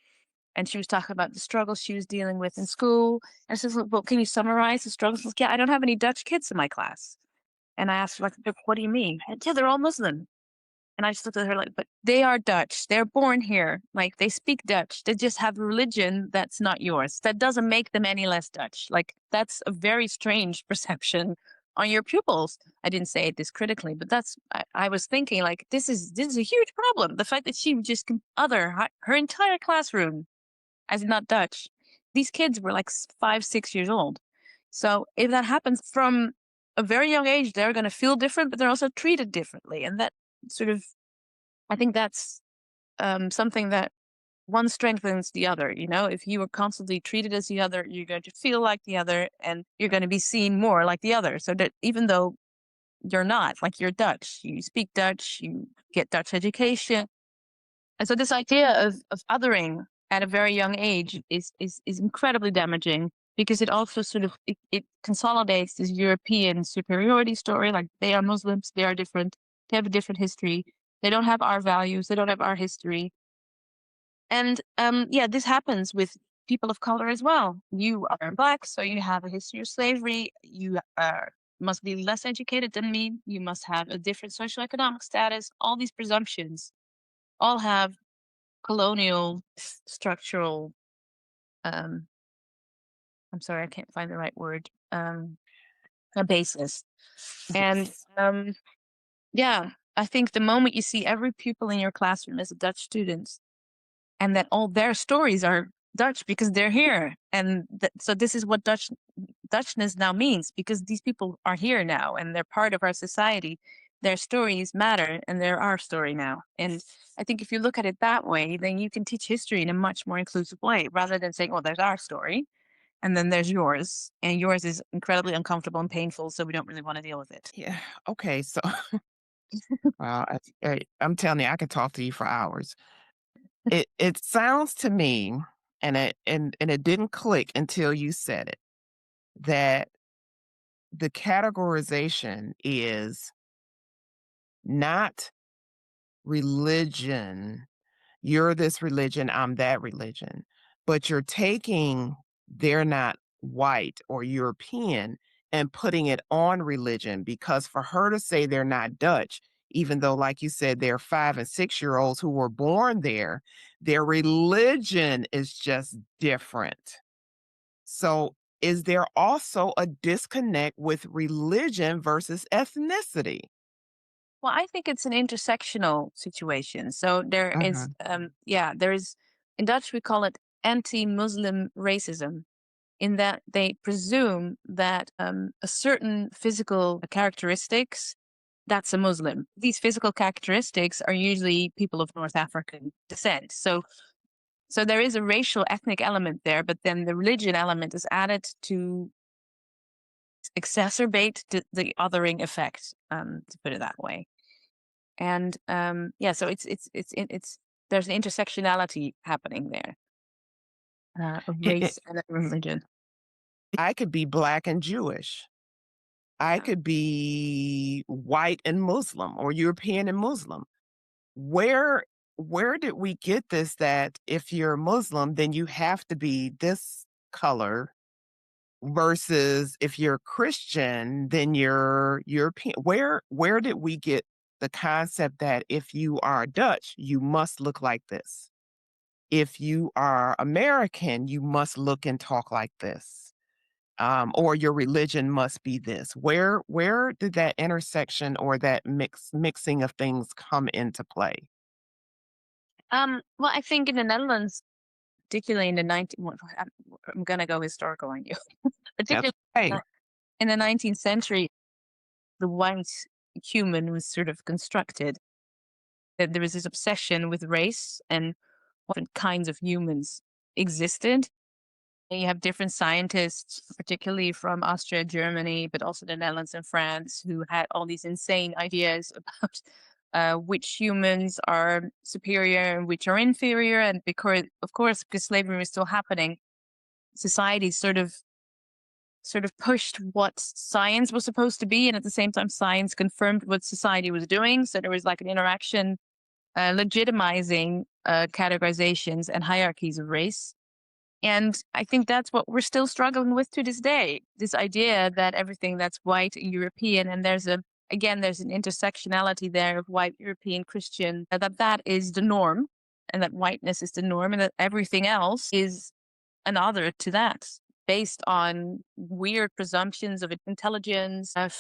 and she was talking about the struggles she was dealing with in school. And I said, "Well, can you summarize the struggles?" She's like, yeah, I don't have any Dutch kids in my class. And I asked her, like, "But what do you mean?" And, yeah, they're all Muslim. And I just looked at her like, but they are Dutch. They're born here. Like they speak Dutch. They just have a religion that's not yours. That doesn't make them any less Dutch. Like that's a very strange perception on your pupils. I didn't say it this critically, but I was thinking like this is a huge problem. The fact that she would just other her entire classroom as not Dutch. These kids were like 5, 6 years old. So if that happens from a very young age, they're going to feel different, but they're also treated differently. And that sort of, I think that's something that one strengthens the other. If you are constantly treated as the other, you're going to feel like the other and you're going to be seen more like the other. So that even though you're not, like you're Dutch, you speak Dutch, you get Dutch education, and so this idea of othering at a very young age is incredibly damaging because it also sort of it consolidates this European superiority story. Like they are Muslims, they are different, they have a different history, they don't have our values, they don't have our history. And yeah, this happens with people of color as well. You are black, so you have a history of slavery. You must be less educated than me. You must have a different socioeconomic status. All these presumptions all have colonial structural, um I'm sorry, I can't find the right word, a basis. And yeah, I think the moment you see every pupil in your classroom as a Dutch student and that all their stories are Dutch because they're here, and so this is what Dutchness now means because these people are here now and they're part of our society. Their stories matter, and they're our story now. And I think if you look at it that way, then you can teach history in a much more inclusive way, rather than saying, "Oh, there's our story, and then there's yours, and yours is incredibly uncomfortable and painful, so we don't really want to deal with it." Yeah. Okay. So, well, I'm telling you, I could talk to you for hours. It sounds to me, and it didn't click until you said it, that the categorization is not religion. You're this religion, I'm that religion. But you're taking they're not white or European and putting it on religion because for her to say they're not Dutch, even though, like you said, they're 5 and 6-year-olds who were born there, their religion is just different. So, is there also a disconnect with religion versus ethnicity? Well, I think it's an intersectional situation. So there is, Mhm. yeah, there is, in Dutch, we call it anti Muslim racism, in that they presume that a certain physical characteristics, that's a Muslim. These physical characteristics are usually people of North African descent. So there is a racial ethnic element there, but then the religion element is added to exacerbate the othering effect, to put it that way. And yeah, so it's there's an intersectionality happening there, of It race and religion. I could be black and Jewish. I Yeah. could be white and Muslim or European and Muslim. Where where did we get this that if you're Muslim, then you have to be this color versus if you're Christian, then you're European? Where did we get the concept that if you are Dutch, you must look like this? If you are American, you must look and talk like this, or your religion must be this. Where did that intersection or that mixing of things come into play? Well, I think in the Netherlands, particularly in the 19, well, I'm gonna go historical on you, That's particularly okay. in the 19th century, the white human was sort of constructed. That there was this obsession with race and what different kinds of humans existed. And you have different scientists, particularly from Austria, Germany, but also the Netherlands and France, who had all these insane ideas about which humans are superior and which are inferior. And because, of course, because slavery was still happening, society sort of pushed what science was supposed to be, and at the same time, science confirmed what society was doing. So there was like an interaction, legitimizing categorizations and hierarchies of race. And I think that's what we're still struggling with to this day. This idea that everything that's white and European, and there's an intersectionality there of white, European, Christian, that is the norm, and that whiteness is the norm, and that everything else is an other to that, based on weird presumptions of intelligence, of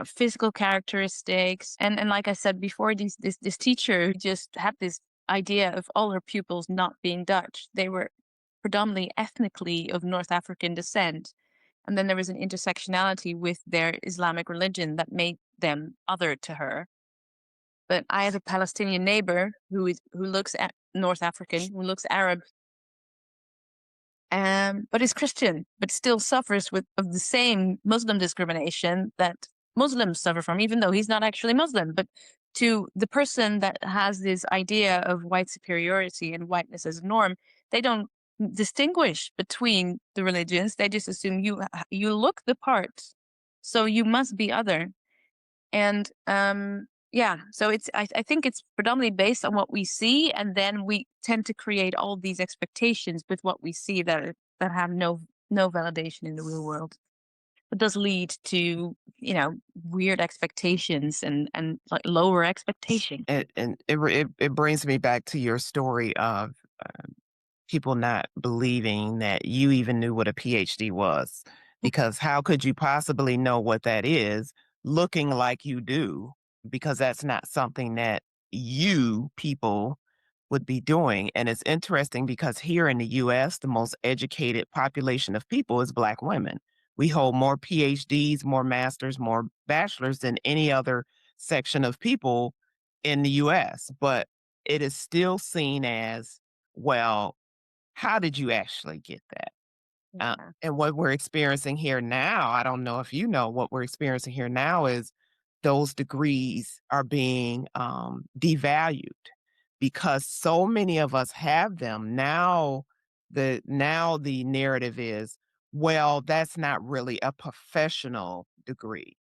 physical characteristics, and like I said before, this teacher just had this idea of all her pupils not being Dutch. They were predominantly ethnically of North African descent. And then there was an intersectionality with their Islamic religion that made them other to her. But I have a Palestinian neighbor who looks at North African, who looks Arab, but is Christian, but still suffers of the same Muslim discrimination that Muslims suffer from, even though he's not actually Muslim. But to the person that has this idea of white superiority and whiteness as a norm, they don't distinguish between the religions. They just assume you look the part, so you must be other. And yeah, so I think it's predominantly based on what we see, and then we tend to create all these expectations with what we see that have no validation in the real world. It does lead to weird expectations and like lower expectation. And it brings me back to your story of people not believing that you even knew what a PhD was. Because how could you possibly know what that is looking like you do? Because that's not something that you people would be doing. And it's interesting because here in the US, the most educated population of people is Black women. We hold more PhDs, more masters, more bachelors than any other section of people in the US. But it is still seen as, well, how did you actually get that? Yeah. And what we're experiencing here now, I don't know if you know, what we're experiencing here now is those degrees are being devalued because so many of us have them. Now the narrative is, well, that's not really a professional degree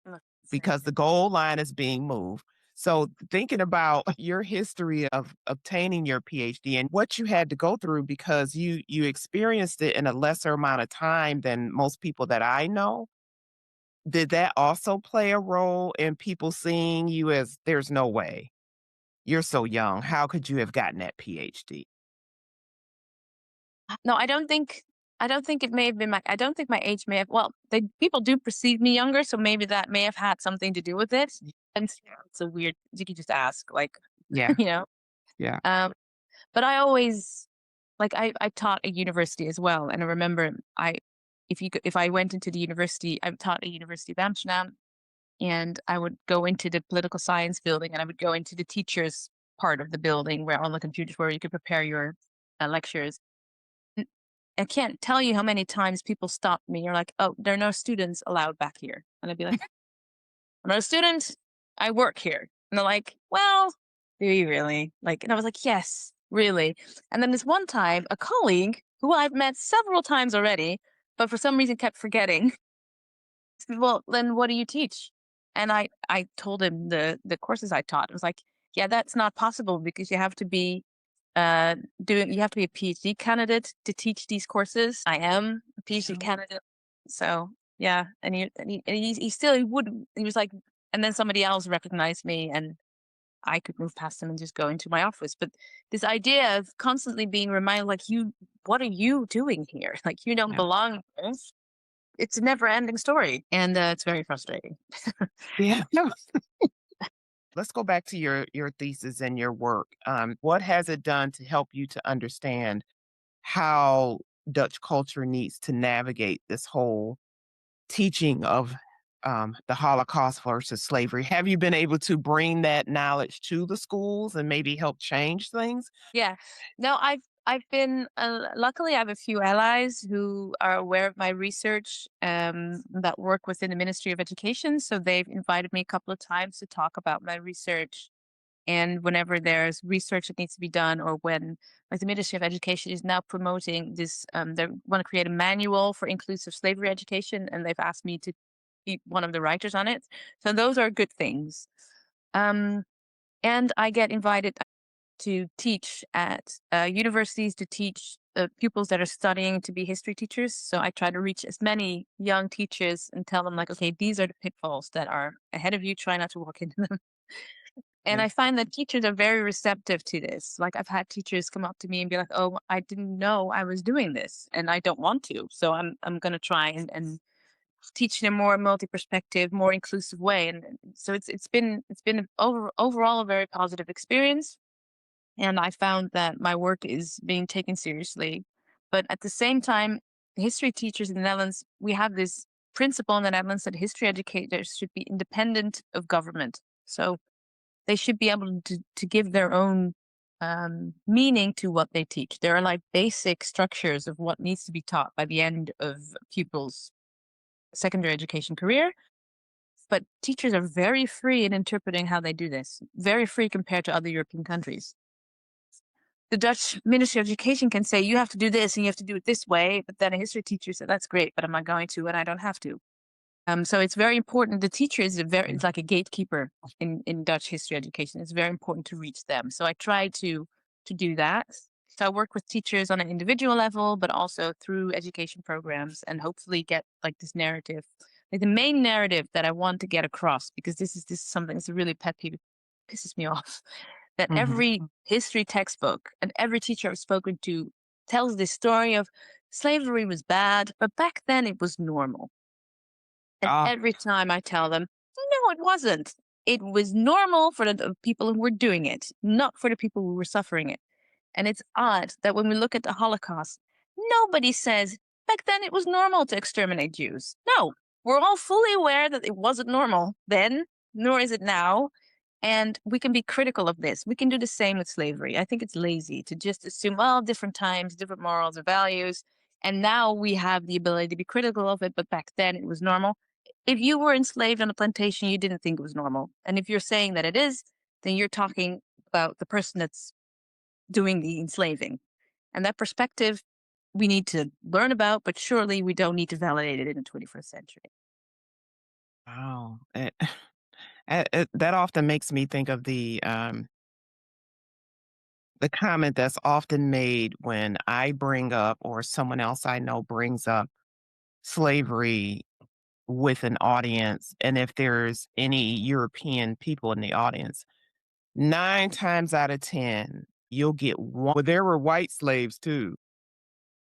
That's because the goal line is being moved. So thinking about your history of obtaining your PhD and what you had to go through because you experienced it in a lesser amount of time than most people that I know. Did that also play a role in people seeing you as there's no way? You're so young. How could you have gotten that PhD? No, I don't think it may have been I don't think my age may have well, they people do perceive me younger, so maybe that may have had something to do with it. Y And it's a weird you could just ask, like, Yeah, you know? yeah. Um, but I always like I taught at university as well, and I remember if I went into the university, I taught at University of Amsterdam, and I would go into the political science building, and I would go into the teachers part of the building where on the computers where you could prepare your lectures. N I can't tell you how many times people stopped me. You're like, "Oh, there are no students allowed back here." And I'd be like, "I'm not a student. I work here." And they're like, "Well, do you really?" Like, and I was like, "Yes, really." And then this one time, a colleague who I've met several times already, but for some reason kept forgetting, said, "Well, then what do you teach?" And I told him the courses I taught. I was like, "Yeah, that's not possible because you have to be uh you have to be a PhD candidate to teach these courses. I am a PhD candidate." So, yeah, he still he wouldn't he was like and then somebody else recognized me and I could move past him and just go into my office. But this idea of constantly being reminded like you what are you doing here? Like you don't Yeah. belong here. It's a never ending story. And it's very frustrating. Yeah. No. Let's go back to your thesis and your work. What has it done to help you to understand how Dutch culture needs to navigate this whole teaching of the Holocaust versus slavery? Have you been able to bring that knowledge to the schools and maybe help change things? Yeah. No, I've been luckily I have a few allies who are aware of my research that work within the Ministry of Education. So they've invited me a couple of times to talk about my research. And whenever there's research that needs to be done, or when like the Ministry of Education is now promoting this, they want to create a manual for inclusive slavery education, and they've asked me to be one of the writers on it. So those are good things. Um, and I get invited to teach at universities to teach pupils that are studying to be history teachers. So I try to reach as many young teachers and tell them like, okay, these are the pitfalls that are ahead of you. Try not to walk into them. And Yeah. I find that teachers are very receptive to this. Like I've had teachers come up to me and be like, "Oh, I didn't know I was doing this, and I don't want to. So I'm going to try and teach in a more multi-perspective, more inclusive way." And so it's been overall a very positive experience. And I found that my work is being taken seriously. But at the same time, history teachers in the Netherlands, we have this principle in the Netherlands that history educators should be independent of government. So they should be able to give their own meaning to what they teach. There are like basic structures of what needs to be taught by the end of pupils' secondary education career. But teachers are very free in interpreting how they do this, very free compared to other European countries. The Dutch Ministry of Education can say, you have to do this and you have to do it this way. But then a history teacher said, that's great, but I'm not going to and I don't have to. So it's very important. The teacher is it's like a gatekeeper in Dutch history education. It's very important to reach them. So I try to do that. So I work with teachers on an individual level, but also through education programs and hopefully get like this narrative, like the main narrative that I want to get across, because this is something that's a really pet peeve. It pisses me off that Mhm. every history textbook and every teacher I've spoken to tells this story of slavery was bad, but back then it was normal. And Ah, every time I tell them, "No, it wasn't." it was normal for the people who were doing it, not for the people who were suffering it. And it's odd that when we look at the Holocaust, nobody says back then it was normal to exterminate Jews. No, we're all fully aware that it wasn't normal then, nor is it now. And we can be critical of this. We can do the same with slavery. I think it's lazy to just assume, well, different times, different morals or values. And now we have the ability to be critical of it, but back then it was normal. If you were enslaved on a plantation, you didn't think it was normal. And if you're saying that it is, then you're talking about the person that's doing the enslaving. And that perspective we need to learn about, but surely we don't need to validate it in the 21st century. Wow. That often makes me think of the comment that's often made when I bring up or someone else I know brings up slavery with an audience, and if there's any European people in the audience, 9 times out of 10, you'll get one. Well, there were white slaves too.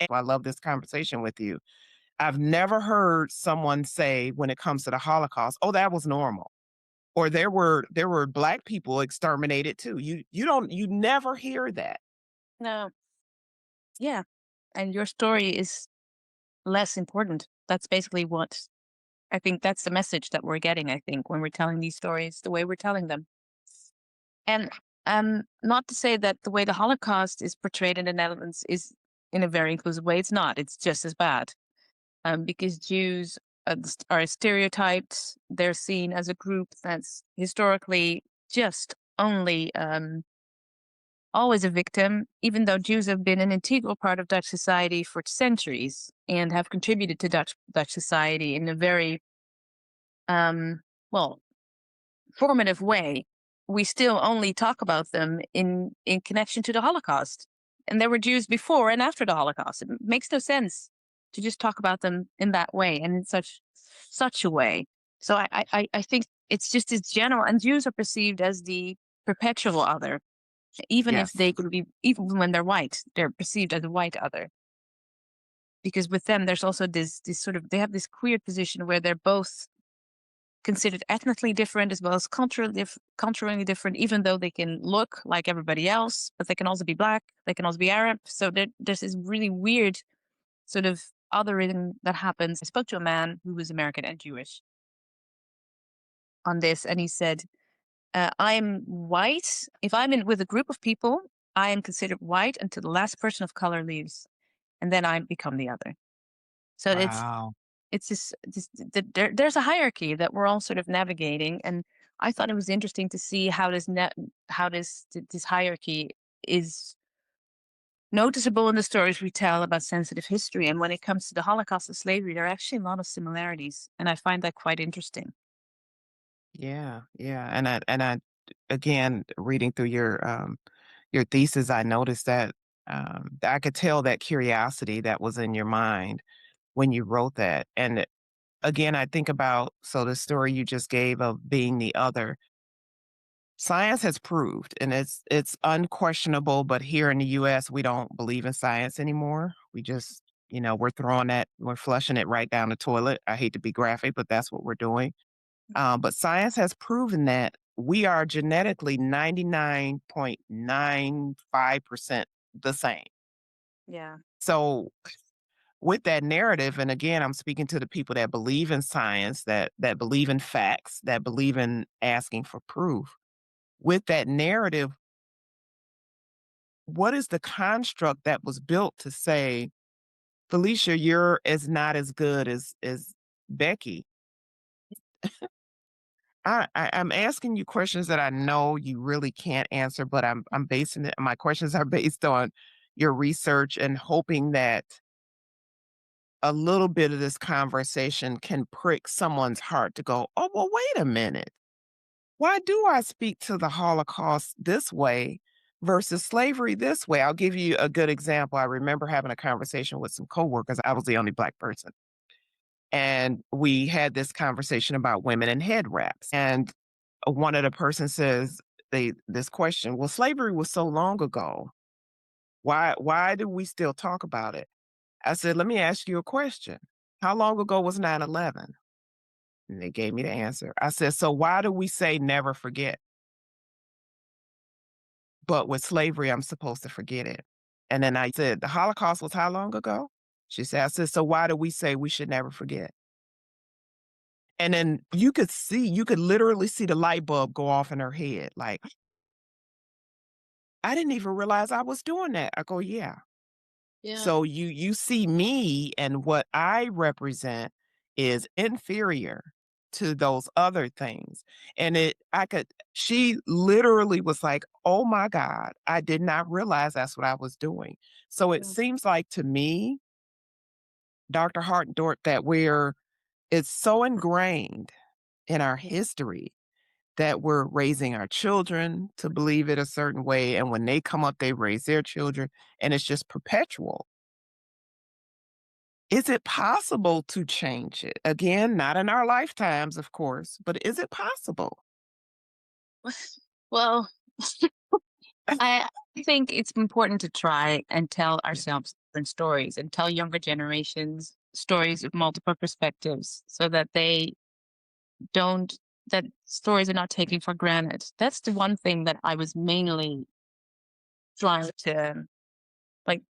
I love this conversation with you. I've never heard someone say when it comes to the Holocaust, "Oh, that was normal." Or there were black people exterminated too. You never hear that. No. Yeah. And your story is less important. That's basically what I think that's the message that we're getting, I think, when we're telling these stories, the way we're telling them. And not to say that the way the Holocaust is portrayed in the Netherlands is in a very inclusive way. It's not. It's just as bad. Because Jews are stereotyped. They're seen as a group that's historically just only always a victim, even though Jews have been an integral part of Dutch society for centuries and have contributed to Dutch society in a very um, well formative way. We still only talk about them in connection to the Holocaust, and there were Jews before and after the Holocaust. It makes no sense to just talk about them in that way and in such a way. So I think it's just as general, and Jews are perceived as the perpetual other, even if Yes. they could be, even when they're white, they're perceived as a white other. Because with them, there's also this sort of, they have this queer position where they're both considered ethnically different as well as culturally different, even though they can look like everybody else, but they can also be black, they can also be Arab. So there's this really weird sort of othering that happens. I spoke to a man who was American and Jewish on this, and he said, I'm white. If I'm in with a group of people, I am considered white until the last person of color leaves, and then I become the other. So Wow. it's there's a hierarchy that we're all sort of navigating, and I thought it was interesting to see how this hierarchy is noticeable in the stories we tell about sensitive history. And when it comes to the Holocaust and slavery, there are actually a lot of similarities, and I find that quite interesting. Yeah, yeah, and I again, reading through your thesis, I noticed that, I could tell that curiosity that was in your mind when you wrote that, and again, I think about so the story you just gave of being the other, science has proved, and it's unquestionable, but here in the US, we don't believe in science anymore. We just, we're flushing it right down the toilet. I hate to be graphic, but that's what we're doing. But science has proven that we are genetically 99.95% the same. Yeah. So with that narrative, and again, I'm speaking to the people that believe in science, that believe in facts, that believe in asking for proof. With that narrative, what is the construct that was built to say, Felicia, you're is not as good as Becky? I'm asking you questions that I know you really can't answer, but I'm basing it. My questions are based on your research and hoping that a little bit of this conversation can prick someone's heart to go, oh, well, wait a minute. Why do I speak to the Holocaust this way versus slavery this way? I'll give you a good example. I remember having a conversation with some coworkers. I was the only Black person. And we had this conversation about women and head wraps. And one of the persons says this question, well, slavery was so long ago. Why do we still talk about it? I said, let me ask you a question. How long ago was 9/11? And they gave me the answer. I said, "So why do we say never forget? But with slavery, I'm supposed to forget it." And then I said, "The Holocaust was how long ago?" She said, I said, "So why do we say we should never forget?" And then you could literally see the light bulb go off in her head. Like, I didn't even realize I was doing that. I go, "Yeah." Yeah. So you see me and what I represent is inferior to those other things. And she literally was like, "Oh my God, I did not realize that's what I was doing." So it Yeah. seems like to me, Dr. Hartendorp, that it's so ingrained in our history that we're raising our children to believe it a certain way. And when they come up, they raise their children, and it's just perpetual. Is it possible to change it? Again, not in our lifetimes, of course, but is it possible? Well, I think it's important to try and tell Yeah. ourselves different stories and tell younger generations stories with multiple perspectives so that they don't that stories are not taken for granted. That's the one thing that I was mainly trying to like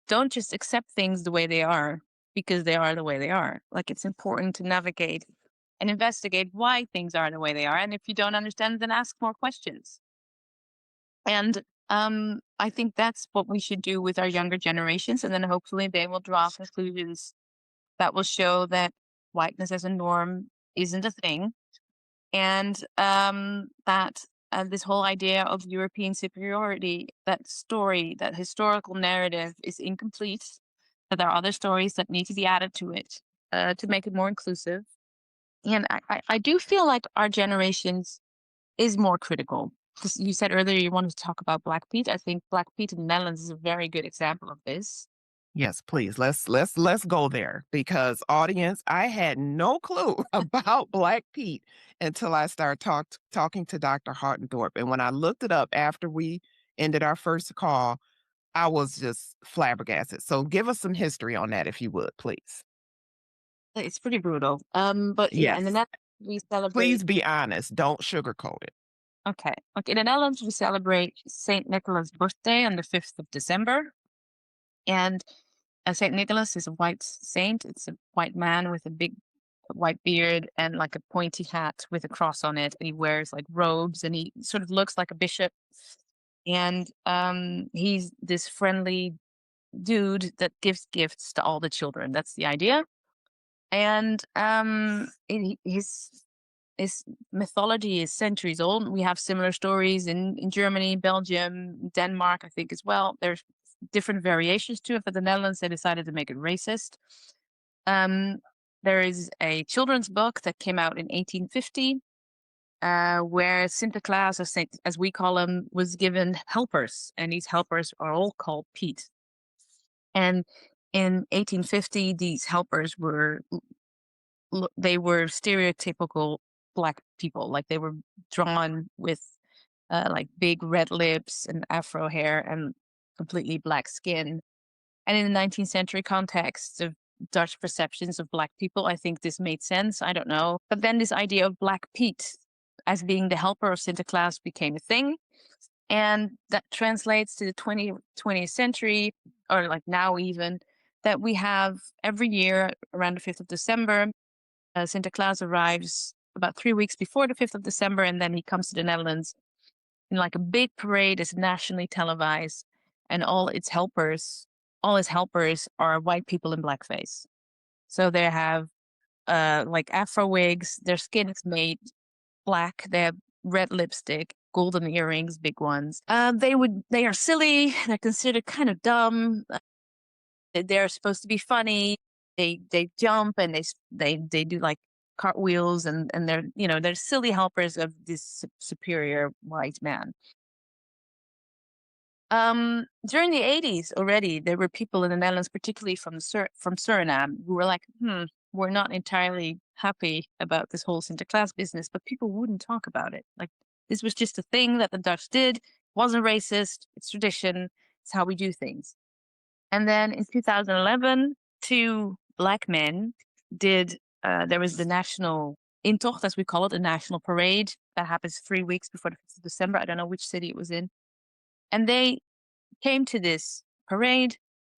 don't just accept things the way they are because they are the way they are. Like it's important to navigate and investigate why things are the way they are. And if you don't understand, then ask more questions. And I think that's what we should do with our younger generations. And then hopefully they will draw conclusions that will show that whiteness as a norm isn't a thing. And that this whole idea of European superiority, that story, that historical narrative is incomplete, that there are other stories that need to be added to it to make it more inclusive. And I do feel like our generations is more critical. Because you said earlier you wanted to talk about Black Pete. I think Black Pete in the Netherlands is a very good example of this. Yes, please. Let's go there because audience, I had no clue about Black Pete until I started talking to Dr. Hartendorp. And when I looked it up after we ended our first call, I was just flabbergasted. So give us some history on that if you would, please. It's pretty brutal. But yeah, in the Yes. Netherlands we celebrate. Please be honest. Don't sugarcoat it. Okay, okay. In the Netherlands we celebrate Saint Nicholas' birthday on the 5th of December, and Saint Nicholas is a white saint. It's a white man with a big white beard and like a pointy hat with a cross on it. And he wears like robes and he sort of looks like a bishop. And he's this friendly dude that gives gifts to all the children. That's the idea. And his mythology is centuries old. We have similar stories in Germany, Belgium, Denmark, I think as well. There's different variations to it. For the Netherlands, they decided to make it racist. Um, there is a children's book that came out in 1850 where Sinterklaas, or Saint, as we call him, was given helpers, and these helpers are all called Piet. And in 1850, these helpers they were stereotypical black people, like they were drawn with like big red lips and afro hair and completely black skin. And in the 19th century context of Dutch perceptions of black people, I think this made sense. I don't know. But then this idea of Black Pete as being the helper of Sinterklaas became a thing. And that translates to the 20th century, or like now even, that we have every year around the 5th of December, Sinterklaas arrives about 3 weeks before the 5th of December, and then he comes to the Netherlands in like a big parade is nationally televised, and all his helpers are white people in blackface. So they have like afro wigs, their skin is made black, they have red lipstick, golden earrings, big ones. They are silly, they're considered kind of dumb. They're supposed to be funny. They jump and they do like cartwheels and they're they're silly helpers of this superior white man. During the 80s already, there were people in the Netherlands, particularly from Suriname, who were like, we're not entirely happy about this whole Sinterklaas business, but people wouldn't talk about it. Like this was just a thing that the Dutch did, wasn't racist, it's tradition, it's how we do things. And then in 2011, two black men did there was the national intocht, as we call it, a national parade that happens 3 weeks before the 5th of December. I don't know which city it was in. And they came to this parade,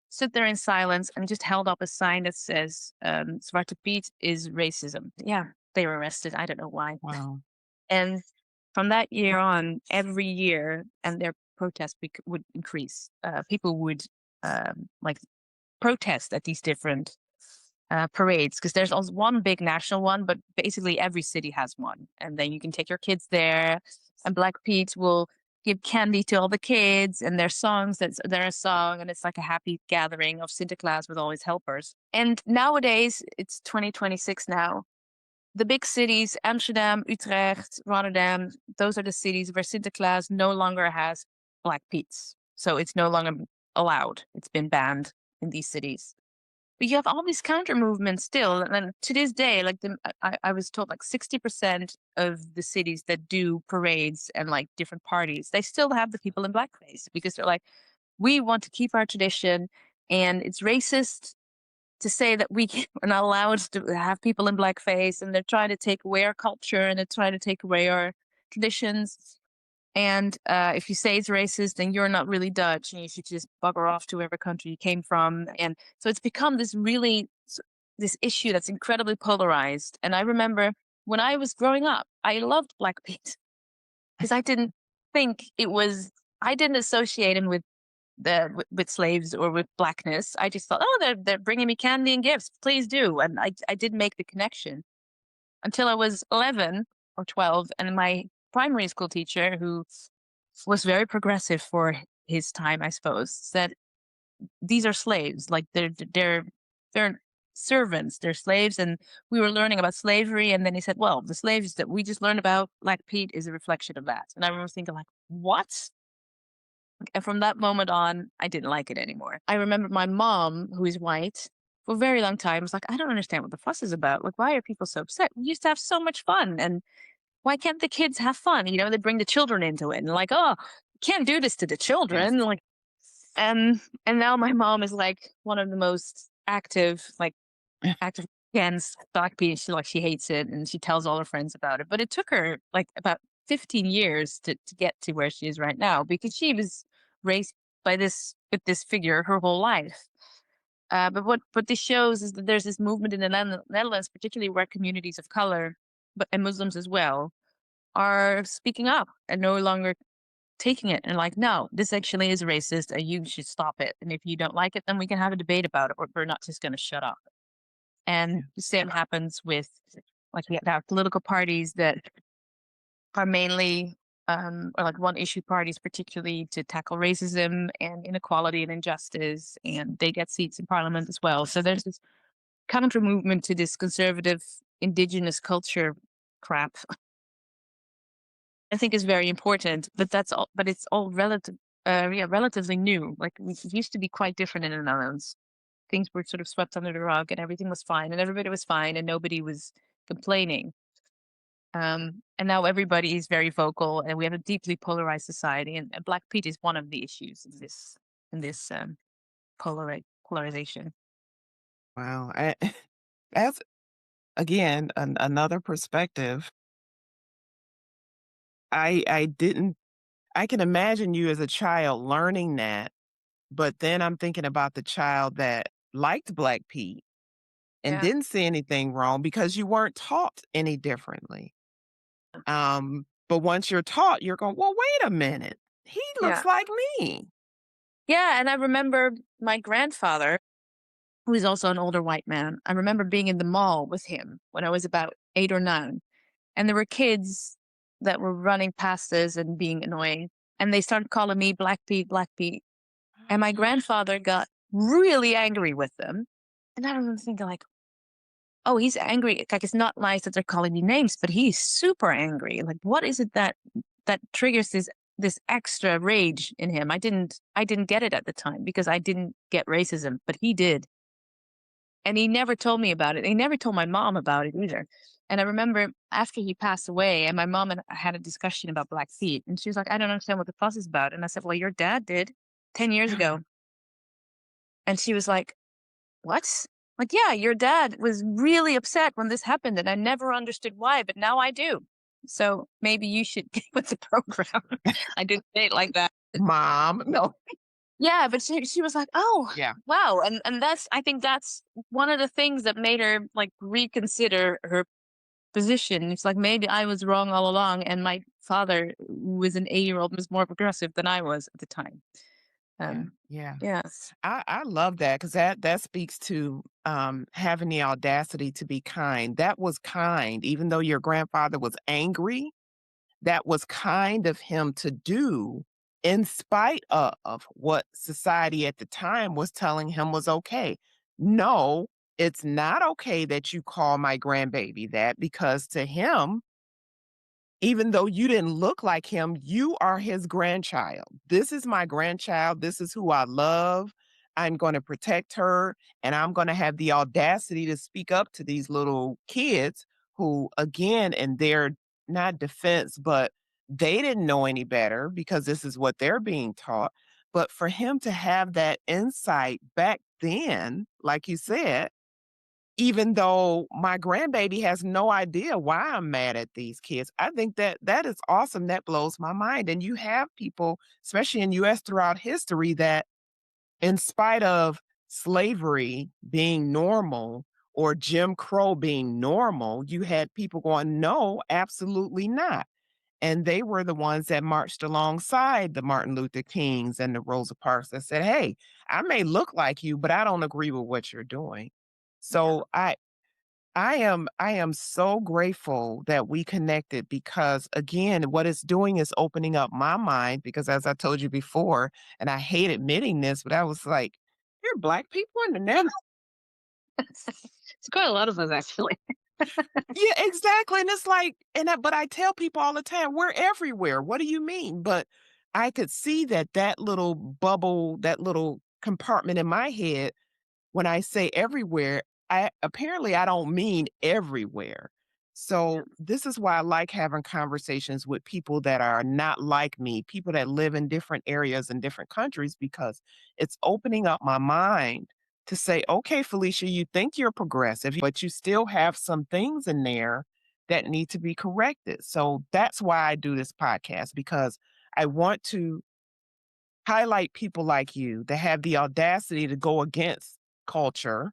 stood there in silence, and just held up a sign that says, Zwarte Piet is racism. Yeah, they were arrested. I don't know why. Wow. And from that year on, every year, and their protest would increase. People would like protest at these different parades, because there's also one big national one, but basically every city has one. And then you can take your kids there, and Black Pete will give candy to all the kids, and their songs. They're a song, and it's like a happy gathering of Sinterklaas with all his helpers. And nowadays, it's 2026 now. The big cities, Amsterdam, Utrecht, Rotterdam, those are the cities where Sinterklaas no longer has Black Pete's. So it's no longer allowed. It's been banned in these cities. But you have all these counter movements still. And to this day, like I was told like 60% of the cities that do parades and like different parties, they still have the people in blackface, because they're like, we want to keep our tradition, and it's racist to say that we're not allowed to have people in blackface, and they're trying to take away our culture, and they're trying to take away our traditions. And if you say it's racist, then you're not really Dutch, and you should just bugger off to whatever country you came from. And so it's become this issue that's incredibly polarized. And I remember when I was growing up, I loved Black Pete, because I didn't think I didn't associate him with slaves or with blackness. I just thought, oh, they're bringing me candy and gifts. Please do. And I didn't make the connection until I was 11 or 12, and my primary school teacher, who was very progressive for his time, I suppose, said these are slaves. Like they're servants. They're slaves, and we were learning about slavery. And then he said, well, the slaves that we just learned about, Black Pete, is a reflection of that. And I remember thinking, like, what? And from that moment on, I didn't like it anymore. I remember my mom, who is white, for a very long time was like, I don't understand what the fuss is about. Like, why are people so upset? We used to have so much fun. And why can't the kids have fun? They bring the children into it, and like, oh, you can't do this to the Yes. children. Like, and now my mom is like one of the most active against Black Pete. She hates it, and she tells all her friends about it. But it took her like about 15 years to get to where she is right now, because she was raised with this figure her whole life. But what this shows is that there's this movement in the Netherlands, particularly where communities of color, and Muslims as well, are speaking up and no longer taking it and like, no, this actually is racist, and you should stop it. And if you don't like it, then we can have a debate about it, or we're not just going to shut up. And the same happens with, like, we have political parties that are mainly or like one issue parties, particularly to tackle racism and inequality and injustice, and they get seats in parliament as well. So there's this counter movement to this conservative indigenous culture crap. I think is very important, but it's all relatively new. Like, it used to be quite different in the Netherlands. Things were sort of swept under the rug, and everything was fine, and everybody was fine, and nobody was complaining. And now everybody is very vocal, and we have a deeply polarized society, and Black Pete is one of the issues in this polarization. Wow. That's, again, another perspective. I didn't, I can imagine you as a child learning that, but then I'm thinking about the child that liked Black Pete and Yeah, didn't see anything wrong because you weren't taught any differently. But once you're taught, you're going, well, wait a minute. He yeah, looks like me. yeah. And I remember my grandfather, who is also an older white man. I remember being in the mall with him when I was about 8 or 9, and there were kids that were running past us and being annoying, and they started calling me Black Pete, Black Pete. And my grandfather got really angry with them. And I remember thinking, like, oh, he's angry. Like, it's not nice that they're calling me names, but he's super angry. Like, what is it that triggers this extra rage in him? I didn't get it at the time, because I didn't get racism, but he did. And he never told me about it. He never told my mom about it either. And I remember after he passed away, and my mom and I had a discussion about Black Feet, and she was like, I don't understand what the fuss is about. And I said, well, your dad did 10 years ago. And she was like, what? Like, yeah, your dad was really upset when this happened, and I never understood why, but now I do. So maybe you should get with the program. I didn't say it like that. Mom, no. Yeah, but she was like, "Oh, Yeah, wow." And that's I think that's one of the things that made her like reconsider her position. It's like maybe I was wrong all along, and my father, who was an 8-year-old, was more progressive than I was at the time. yeah, Um, yeah. yeah, I love that because that speaks to having the audacity to be kind. That was kind, even though your grandfather was angry. That was kind of him to do in spite of what society at the time was telling him was okay. No, it's not okay that you call my grandbaby that because to him, even though you didn't look like him, you are his grandchild. This is my grandchild. This is who I love. I'm going to protect her, and I'm going to have the audacity to speak up to these little kids who, again, in their not defense, but they didn't know any better because this is what they're being taught. But for him to have that insight back then, like you said, even though my grandbaby has no idea why I'm mad at these kids. I think that that is awesome. That blows my mind. And you have people, especially in US throughout history, that in spite of slavery being normal or Jim Crow being normal, you had people going, no, absolutely not. And they were the ones that marched alongside the Martin Luther Kings and the Rosa Parks that said, hey, I may look like you, but I don't agree with what you're doing. yeah. So I am so grateful that we connected because again, what it's doing is opening up my mind because as I told you before, and I hate admitting this, but I was like, "There are black people in the Netherlands." It's quite a lot of us actually. Yeah, exactly. And it's like, but I tell people all the time, we're everywhere. What do you mean? But I could see that that little bubble, that little compartment in my head when I say everywhere, I don't mean everywhere. Yeah. So this is why I like having conversations with people that are not like me, people that live in different areas in different countries, because it's opening up my mind to say, okay, Felicia, you think you're progressive, but you still have some things in there that need to be corrected. So that's why I do this podcast because I want to highlight people like you that have the audacity to go against culture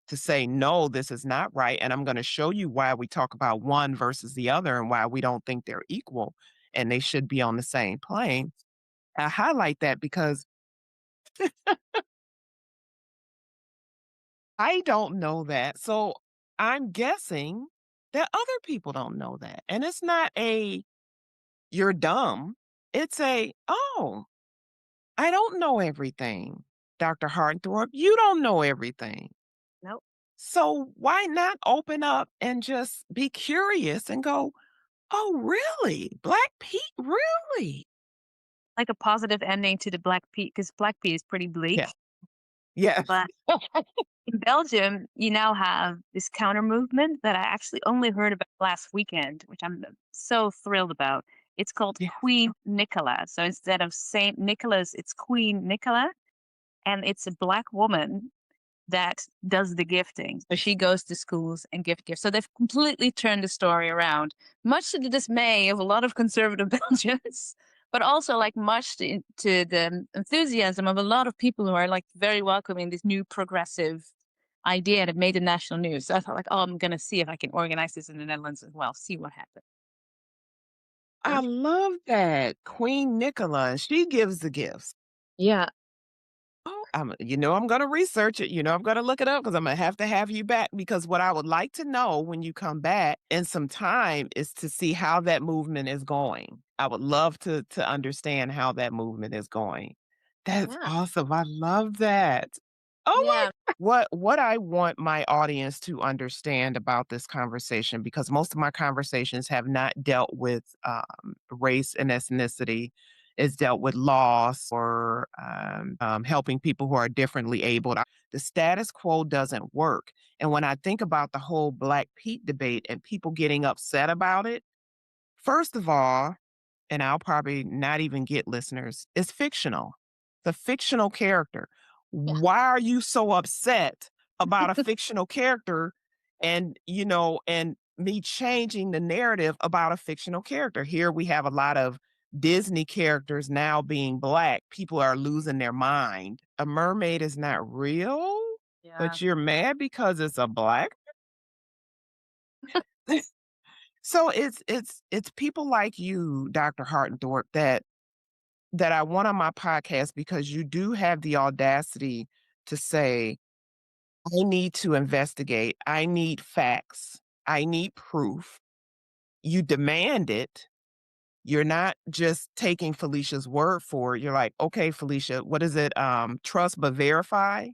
to say, no, this is not right. And I'm going to show you why we talk about one versus the other and why we don't think they're equal and they should be on the same plane. I highlight that because I don't know that. So I'm guessing that other people don't know that. And it's not a, you're dumb. It's a, oh, I don't know everything. Dr. Hartendorp, you don't know everything. Nope. So why not open up and just be curious and go, "Oh, really? Black Pete? Really?" Like a positive ending to the Black Pete, because Black Pete is pretty Yeah. bleak. Yeah. But in Belgium, you now have this counter movement that I actually only heard about last weekend, which I'm so thrilled about. It's called Yeah. Queen Nicola. So instead of Saint Nicholas, it's Queen Nicola, and it's a black woman that does the gifting. So she goes to schools and gift gifts. So they've completely turned the story around, much to the dismay of a lot of conservative Belgians, but also like much to the enthusiasm of a lot of people who are like very welcoming this new progressive idea that made the national news. So I thought like, oh, I'm gonna see if I can organize this in the Netherlands as well. See what happens. I love that. Queen Nicola, she gives the gifts. Yeah. Oh, I'm gonna research it. I'm gonna look it up because I'm gonna have to have you back. Because what I would like to know when you come back in some time is to see how that movement is going. I would love to understand how that movement is going. That's Yeah. awesome. I love that. Oh my Yeah. what I want my audience to understand about this conversation, because most of my conversations have not dealt with race and ethnicity, it's dealt with loss or helping people who are differently abled. The status quo doesn't work. And when I think about the whole Black Pete debate and people getting upset about it, first of all, and I'll probably not even get listeners, it's fictional. The fictional character. Yeah. Why are you so upset about a fictional character and me changing the narrative about a fictional character. Here we have a lot of Disney characters now being black. People are losing their mind. A mermaid is not real, Yeah. but you're mad because it's a black. So it's people like you, Dr. Hartendorp, that I want on my podcast because you do have the audacity to say, I need to investigate. I need facts. I need proof. You demand it. You're not just taking Felicia's word for it. You're like, okay, Felicia, what is it? Trust but verify.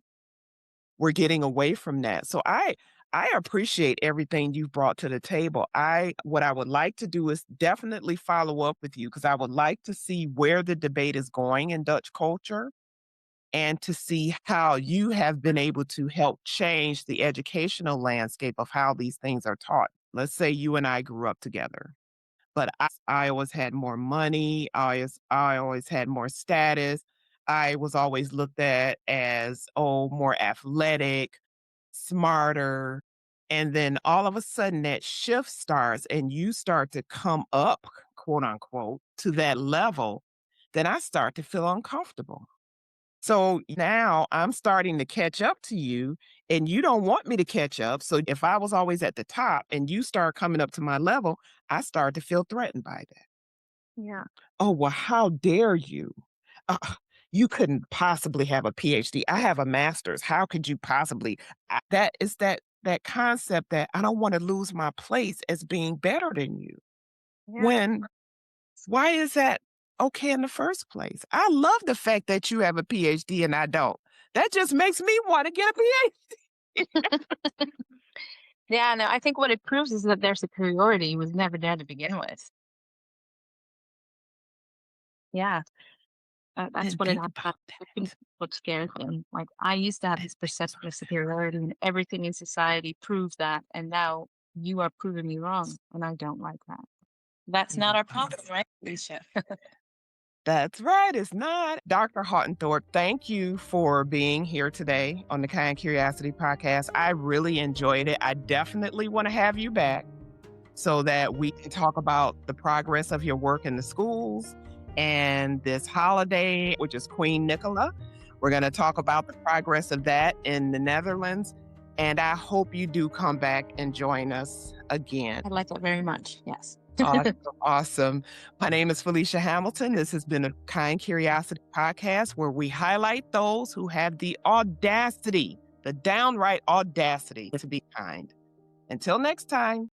We're getting away from that. So I appreciate everything you've brought to the table. What I would like to do is definitely follow up with you because I would like to see where the debate is going in Dutch culture and to see how you have been able to help change the educational landscape of how these things are taught. Let's say you and I grew up together, but I always had more money. I always had more status. I was always looked at as, oh, more athletic, smarter. And then all of a sudden that shift starts and you start to come up, quote unquote, to that level, then I start to feel uncomfortable. So now I'm starting to catch up to you and you don't want me to catch up. So if I was always at the top and you start coming up to my level, I start to feel threatened by that. Yeah. Oh, well, how dare you? Uh, you couldn't possibly have a PhD. I have a master's. How could you possibly? That is that concept that I don't want to lose my place as being better than you. Yeah. When why is that okay in the first place? I love the fact that you have a PhD and I don't. That just makes me want to get a PhD. Yeah, no, I think what it proves is that their superiority was never there to begin with. Yeah, that's And what it think had. I about think that. what scares them. Like I used to have this That's perception of superiority, and everything in society proves that. And now you are proving me wrong, and I don't like that. That's not our problem, right, Alicia? That's right, it's not. Dr. Hartendorp, thank you for being here today on the Kind Curiosity podcast. I really enjoyed it. I definitely want to have you back so that we can talk about the progress of your work in the schools and this holiday, which is Queen Nicola. We're going to talk about the progress of that in the Netherlands. And I hope you do come back and join us again. I like that very much. Yes. Awesome. Awesome. My name is Felicia Hamilton. This has been a Kind Curiosity podcast where we highlight those who have the audacity, the downright audacity to be kind. Until next time.